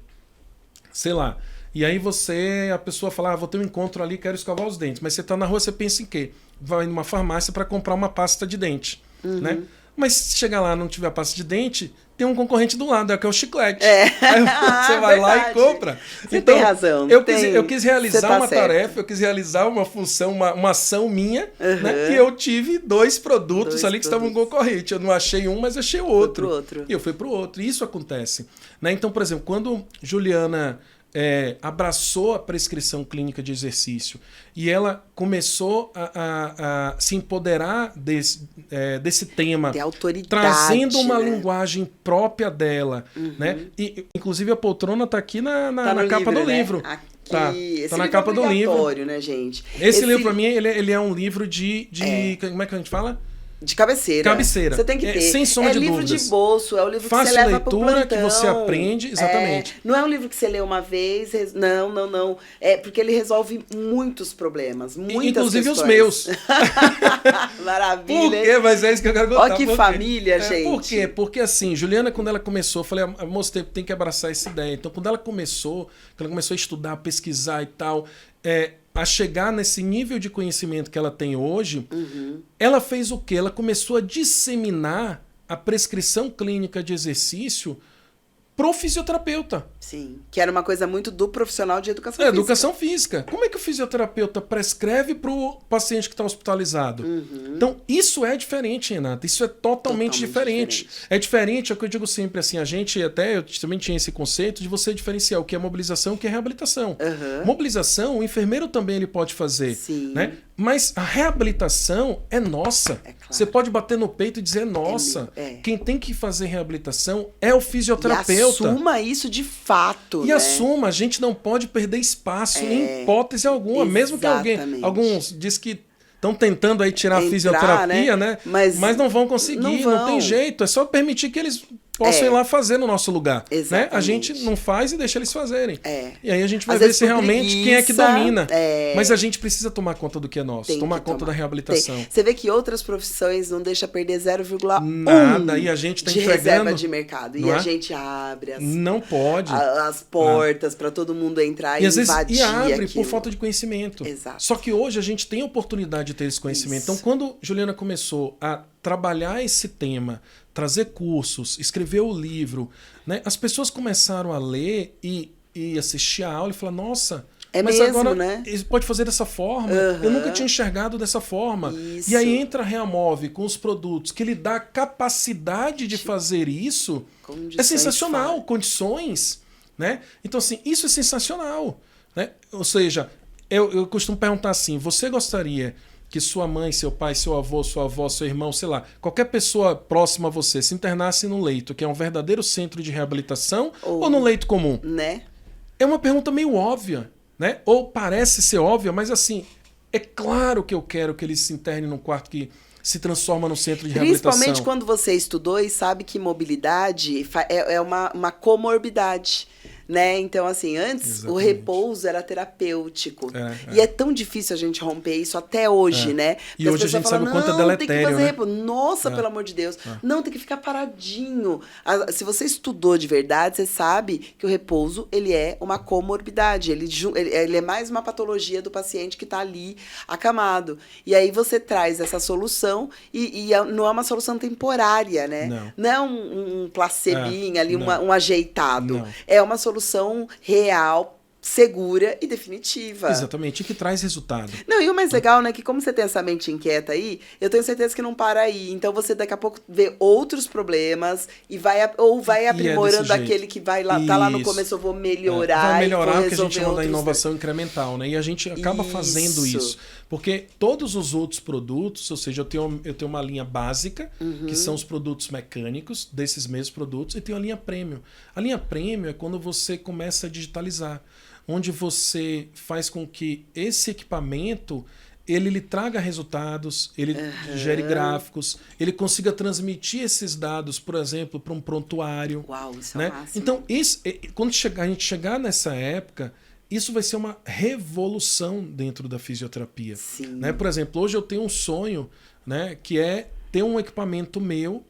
sei lá, e aí a pessoa fala, vou ter um encontro ali, quero escovar os dentes. Mas você está na rua, você pensa em quê? Vai numa farmácia para comprar uma pasta de dente. Né? Mas se chegar lá e não tiver pasta de dente, tem um concorrente do lado, que é o chiclete. Aí você vai lá e compra. Você tem razão. Eu quis realizar uma tarefa, eu quis realizar uma função, uma ação minha, né? E eu tive dois produtos ali que estavam concorrentes. Eu não achei um, mas achei o outro. E eu fui pro outro. E isso acontece. Né? Então, por exemplo, quando Juliana abraçou a prescrição clínica de exercício e ela começou a se empoderar desse tema, de autoridade, trazendo uma linguagem própria dela, né? E, inclusive a poltrona está aqui na capa do livro. Aqui, tá na capa do livro, né, gente? Esse livro para mim ele é um livro de como é que a gente fala? De cabeceira. Cabeceira. Você tem que ter. Sem sombra de dúvidas. É livro de bolso, é o livro Fácil que você leva pro plantão. leitura, que você aprende, exatamente. Não é um livro que você lê uma vez, não. É porque ele resolve muitos problemas, muitas inclusive questões. os meus. Maravilha. Por quê? Mas é isso que eu quero contar. Olha que família, gente. Por quê? Porque assim, Juliana, quando ela começou, eu falei, moço, tem que abraçar essa ideia. Então, quando ela começou a estudar, a pesquisar e tal, a chegar nesse nível de conhecimento que ela tem hoje, ela fez o quê? Ela começou a disseminar a prescrição clínica de exercício pro fisioterapeuta. Sim, que era uma coisa muito do profissional de educação física. Educação física. Como é que o fisioterapeuta prescreve pro paciente que está hospitalizado? Então, isso é diferente, Renata. Isso é totalmente diferente. É diferente, é o que eu digo sempre assim, eu também tinha esse conceito de você diferenciar o que é mobilização e o que é reabilitação. Mobilização, o enfermeiro também ele pode fazer. Sim. Né? Mas a reabilitação é nossa. Claro. Você pode bater no peito e dizer, nossa, quem tem que fazer reabilitação é o fisioterapeuta. E assuma isso de fato. E assuma, a gente não pode perder espaço em hipótese alguma. Exatamente. Mesmo que alguns diz que estão tentando aí tirar a fisioterapia, né? Mas não vão conseguir, não tem jeito. É só permitir que eles possam ir lá fazer no nosso lugar. Né? A gente Exatamente. não faz e deixa eles fazerem. É. E aí a gente vai Às ver vezes se por realmente quem é que preguiça, domina. Mas a gente precisa tomar conta do que é nosso, Tem tomar que conta da reabilitação. Tem. Você vê que outras profissões não deixam perder 0,1 Nada, e a gente tá de entregando, reserva de mercado. E não a é? gente abre Não pode. as portas para todo mundo entrar E às vezes invadir abre aquilo. por falta de conhecimento. Exato. Só que hoje a gente tem a oportunidade de ter esse conhecimento. Isso. Então, quando Juliana começou a trabalhar esse tema, trazer cursos, escrever o livro, né, as pessoas começaram a ler e assistir a aula e falar, nossa, É mas mesmo, agora né? ele pode fazer dessa forma. Eu nunca tinha enxergado dessa forma. Isso. E aí entra a Reamove com os produtos que lhe dá a capacidade de fazer isso. Condições É sensacional, fáceis. condições, né? Então, assim, isso é sensacional, né? Ou seja, eu costumo perguntar assim, você gostaria que sua mãe, seu pai, seu avô, sua avó, seu irmão, sei lá, qualquer pessoa próxima a você se internasse no leito, que é um verdadeiro centro de reabilitação, ou no leito comum? Né? É uma pergunta meio óbvia, né? Ou parece ser óbvia, mas assim, é claro que eu quero que ele se interne num quarto que se transforma num centro de reabilitação. Principalmente quando você estudou e sabe que mobilidade é uma comorbidade. Né? Então, assim, antes Exatamente. o repouso era terapêutico. É, E é tão difícil a gente romper isso até hoje, né? E Porque as hoje a pessoas gente sabe o falam, quanto é "Não, tem que deletério, fazer né? repouso." Nossa, pelo amor de Deus. Não, tem que ficar paradinho. Se você estudou de verdade, você sabe que o repouso, ele é uma comorbidade. Ele é mais uma patologia do paciente que está ali acamado. E aí você traz essa solução e não é uma solução temporária, né? Não é um placebinho ali, um ajeitado. Não. É uma solução real, segura e definitiva. Exatamente, e que traz resultado. Não, e o mais legal, né, que como você tem essa mente inquieta aí, eu tenho certeza que não para aí. Então você daqui a pouco vê outros problemas e vai aprimorando jeito. aquele que vai lá, tá lá no Isso. começo, eu vou melhorar. Vai melhorar e vou o que a gente resolver chama da outros inovação incremental, né? E a gente acaba fazendo isso. Porque todos os outros produtos, ou seja, eu tenho uma linha básica, que são os produtos mecânicos, desses mesmos produtos, e tenho a linha premium. A linha premium é quando você começa a digitalizar, onde você faz com que esse equipamento ele lhe traga resultados, ele gere gráficos, ele consiga transmitir esses dados, por exemplo, para um prontuário. Uau, isso né? é o máximo. Então, quando a gente chegar nessa época, isso vai ser uma revolução dentro da fisioterapia. Sim. Né? Por exemplo, hoje eu tenho um sonho, né, que é ter um equipamento meu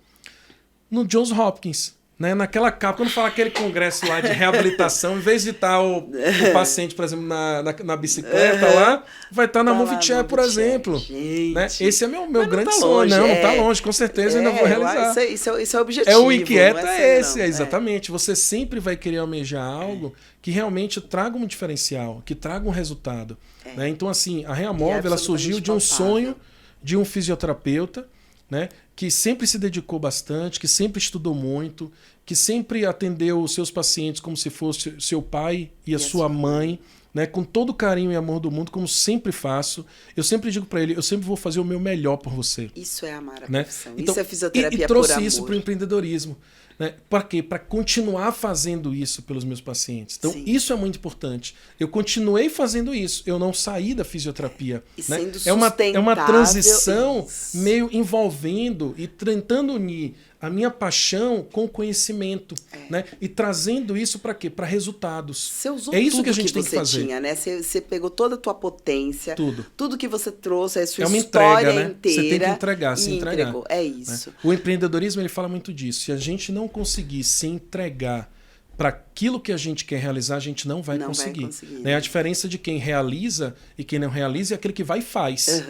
no Johns Hopkins. Né? Naquela capa, quando fala aquele congresso lá de reabilitação, em vez de estar o paciente, por exemplo, na bicicleta lá, vai estar na Move Chair, por exemplo. Gente. Né? Esse é meu grande tá sonho. longe, não tá longe, com certeza eu ainda vou realizar. Isso é o objetivo. O inquieto não é esse, sonho, não. exatamente. Você sempre vai querer almejar algo que realmente traga um diferencial, que traga um resultado. Né? Então, assim, a Reamove, ela surgiu de um sonho de um fisioterapeuta, né, que sempre se dedicou bastante, que sempre estudou muito, que sempre atendeu os seus pacientes como se fosse seu pai e a sua mãe, né, com todo o carinho e amor do mundo, como sempre faço. Eu sempre digo para ele, eu sempre vou fazer o meu melhor por você. Isso é amar a né? profissão. Então, isso é fisioterapia e trouxe por amor. isso para o empreendedorismo. Né? Para quê? Para continuar fazendo isso pelos meus pacientes. Então, Sim. isso é muito importante. Eu continuei fazendo isso. Eu não saí da fisioterapia. E né? sendo É uma transição isso. meio envolvendo e tentando unir a minha paixão com o conhecimento. Né? E trazendo isso para quê? Para resultados. Você usou é isso tudo que a gente tem que você fazer. tinha, né? Você pegou toda a tua potência, tudo que você trouxe, a sua uma história entrega, né? inteira. Você tem que entregar, se entregar. Entregou. É isso. Né? O empreendedorismo ele fala muito disso. Se a gente não conseguir se entregar para aquilo que a gente quer realizar, a gente não vai conseguir. Né? A diferença de quem realiza e quem não realiza é aquele que vai e faz.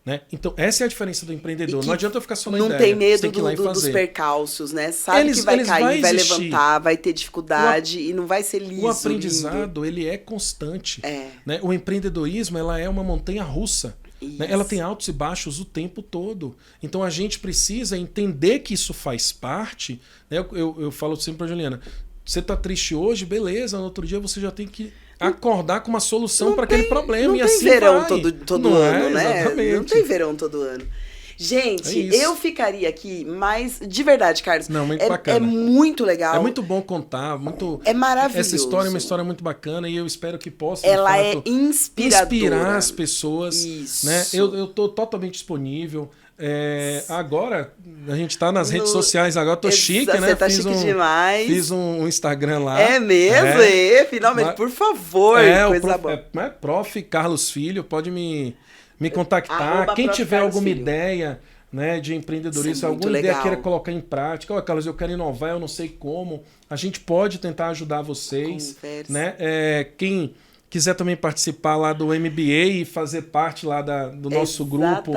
Né? Então, essa é a diferença do empreendedor. Não adianta eu ficar só na ideia. Não tem medo tem que ir lá e dos fazer. percalços, né? Sabe que vai cair, vai levantar, vai ter dificuldade e não vai ser liso. O aprendizado, ele é constante. Né? O empreendedorismo, ela é uma montanha russa. Né? Ela tem altos e baixos o tempo todo. Então a gente precisa entender que isso faz parte. Né? Eu falo sempre para a Juliana, você está triste hoje, beleza, no outro dia você já tem que acordar com uma solução para aquele problema. Não e tem assim verão vai. todo ano, né? Exatamente. Não tem verão todo ano. Gente, É eu ficaria aqui, mas de verdade, Carlos, não, muito bacana. É muito legal. É muito bom contar, é maravilhoso. Essa história é uma história muito bacana e eu espero que possa, ela de fato, é inspiradora. inspirar as pessoas. Isso. Né? Eu estou totalmente disponível. Agora, a gente tá nas redes sociais agora, tô chique, né? Você tá chique demais. Fiz um Instagram lá. É mesmo? Finalmente, por favor, coisa boa. Prof. Carlos Filho, pode me contactar. Quem tiver alguma ideia, né, de empreendedorismo, alguma ideia queira colocar em prática, ó, Carlos, eu quero inovar, eu não sei como, a gente pode tentar ajudar vocês. Né? Quem quiser também participar lá do MBA e fazer parte lá do nosso grupo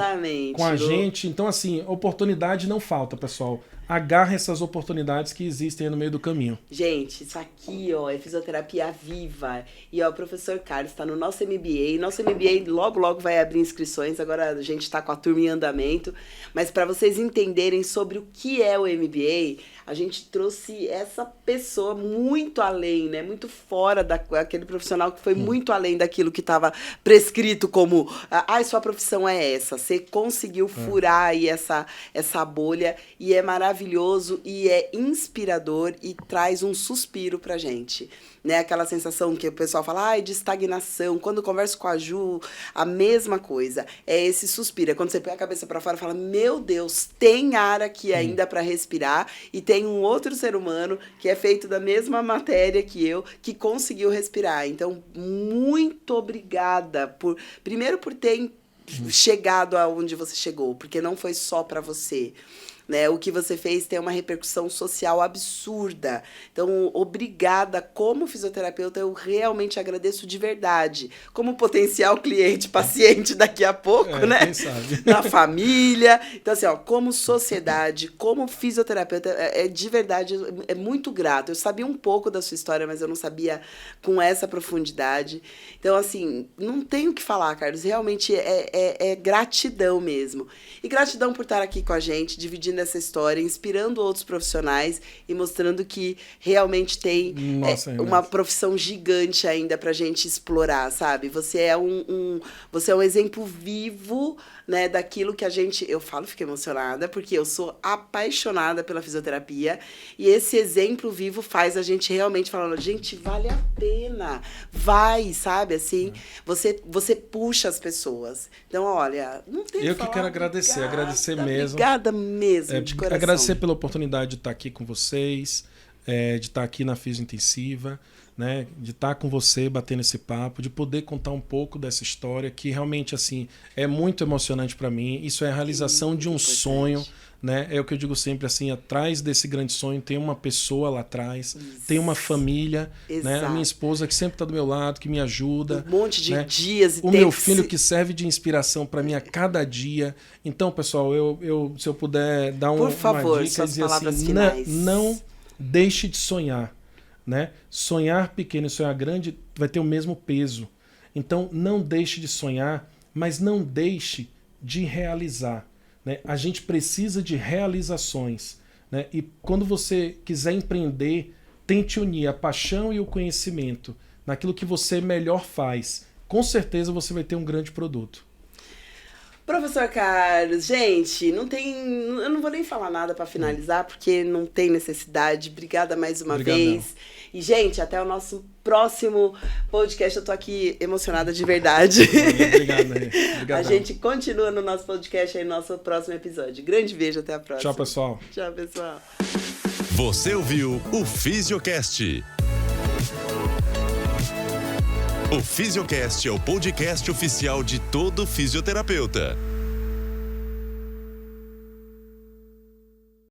com a gente. Então, assim, oportunidade não falta, pessoal. Agarre essas oportunidades que existem aí no meio do caminho. Gente, isso aqui, ó, é fisioterapia viva. E, ó, o professor Carlos está no nosso MBA. Nosso MBA logo vai abrir inscrições. Agora a gente está com a turma em andamento. Mas para vocês entenderem sobre o que é o MBA, a gente trouxe essa pessoa muito além, né? Muito fora daquele profissional que foi muito além daquilo que estava prescrito como sua profissão é essa. Você conseguiu furar aí essa bolha e é maravilhoso e é inspirador e traz um suspiro pra gente. Né? Aquela sensação que o pessoal fala de estagnação. Quando eu converso com a Ju, a mesma coisa. É esse suspiro. É quando você põe a cabeça para fora e fala, meu Deus, tem ar aqui ainda para respirar e tem um outro ser humano que é feito da mesma matéria que eu, que conseguiu respirar. Então, muito obrigada primeiro por ter chegado aonde você chegou, porque não foi só para você. Né? O que você fez tem uma repercussão social absurda. Então, obrigada. Como fisioterapeuta, eu realmente agradeço de verdade. Como potencial cliente, paciente daqui a pouco, né? Quem sabe? Na família. Então, assim, como sociedade, como fisioterapeuta, de verdade, é muito grato. Eu sabia um pouco da sua história, mas eu não sabia com essa profundidade. Então, assim, não tenho o que falar, Carlos. Realmente é gratidão mesmo. E gratidão por estar aqui com a gente, dividindo essa história, inspirando outros profissionais e mostrando que realmente tem uma profissão gigante ainda pra gente explorar, sabe? Você é você é um exemplo vivo, né, daquilo que fico emocionada, porque eu sou apaixonada pela fisioterapia e esse exemplo vivo faz a gente realmente falando, gente, vale a pena, vai, sabe, assim, você puxa as pessoas. Então, olha, não tem eu que quero agradecer mesmo. Obrigada mesmo, de coração. Agradecer pela oportunidade de estar aqui com vocês, de estar aqui na Fisio Intensiva, né, de estar com você, batendo esse papo, de poder contar um pouco dessa história que realmente assim é muito emocionante para mim. Isso é a realização de um sonho, né? É o que eu digo sempre assim, atrás desse grande sonho tem uma pessoa lá atrás, tem uma família, né? A minha esposa que sempre está do meu lado, que me ajuda, um monte de né? dias e o meu filho que serve de inspiração para mim a cada dia. Então, pessoal, se eu puder dar uma dica, dizer assim, não deixe de sonhar. Né? Sonhar pequeno e sonhar grande vai ter o mesmo peso. Então, não deixe de sonhar, mas não deixe de realizar. Né? A gente precisa de realizações. Né? E quando você quiser empreender, tente unir a paixão e o conhecimento naquilo que você melhor faz. Com certeza você vai ter um grande produto. Professor Carlos, gente, eu não vou nem falar nada para finalizar, porque não tem necessidade. Obrigada mais uma vez. E, gente, até o nosso próximo podcast. Eu tô aqui emocionada de verdade. Obrigado. A gente continua no nosso podcast aí, no nosso próximo episódio. Grande beijo, até a próxima. Tchau, pessoal. Tchau, pessoal. Você ouviu o Fisiocast. O Fisiocast é o podcast oficial de todo fisioterapeuta.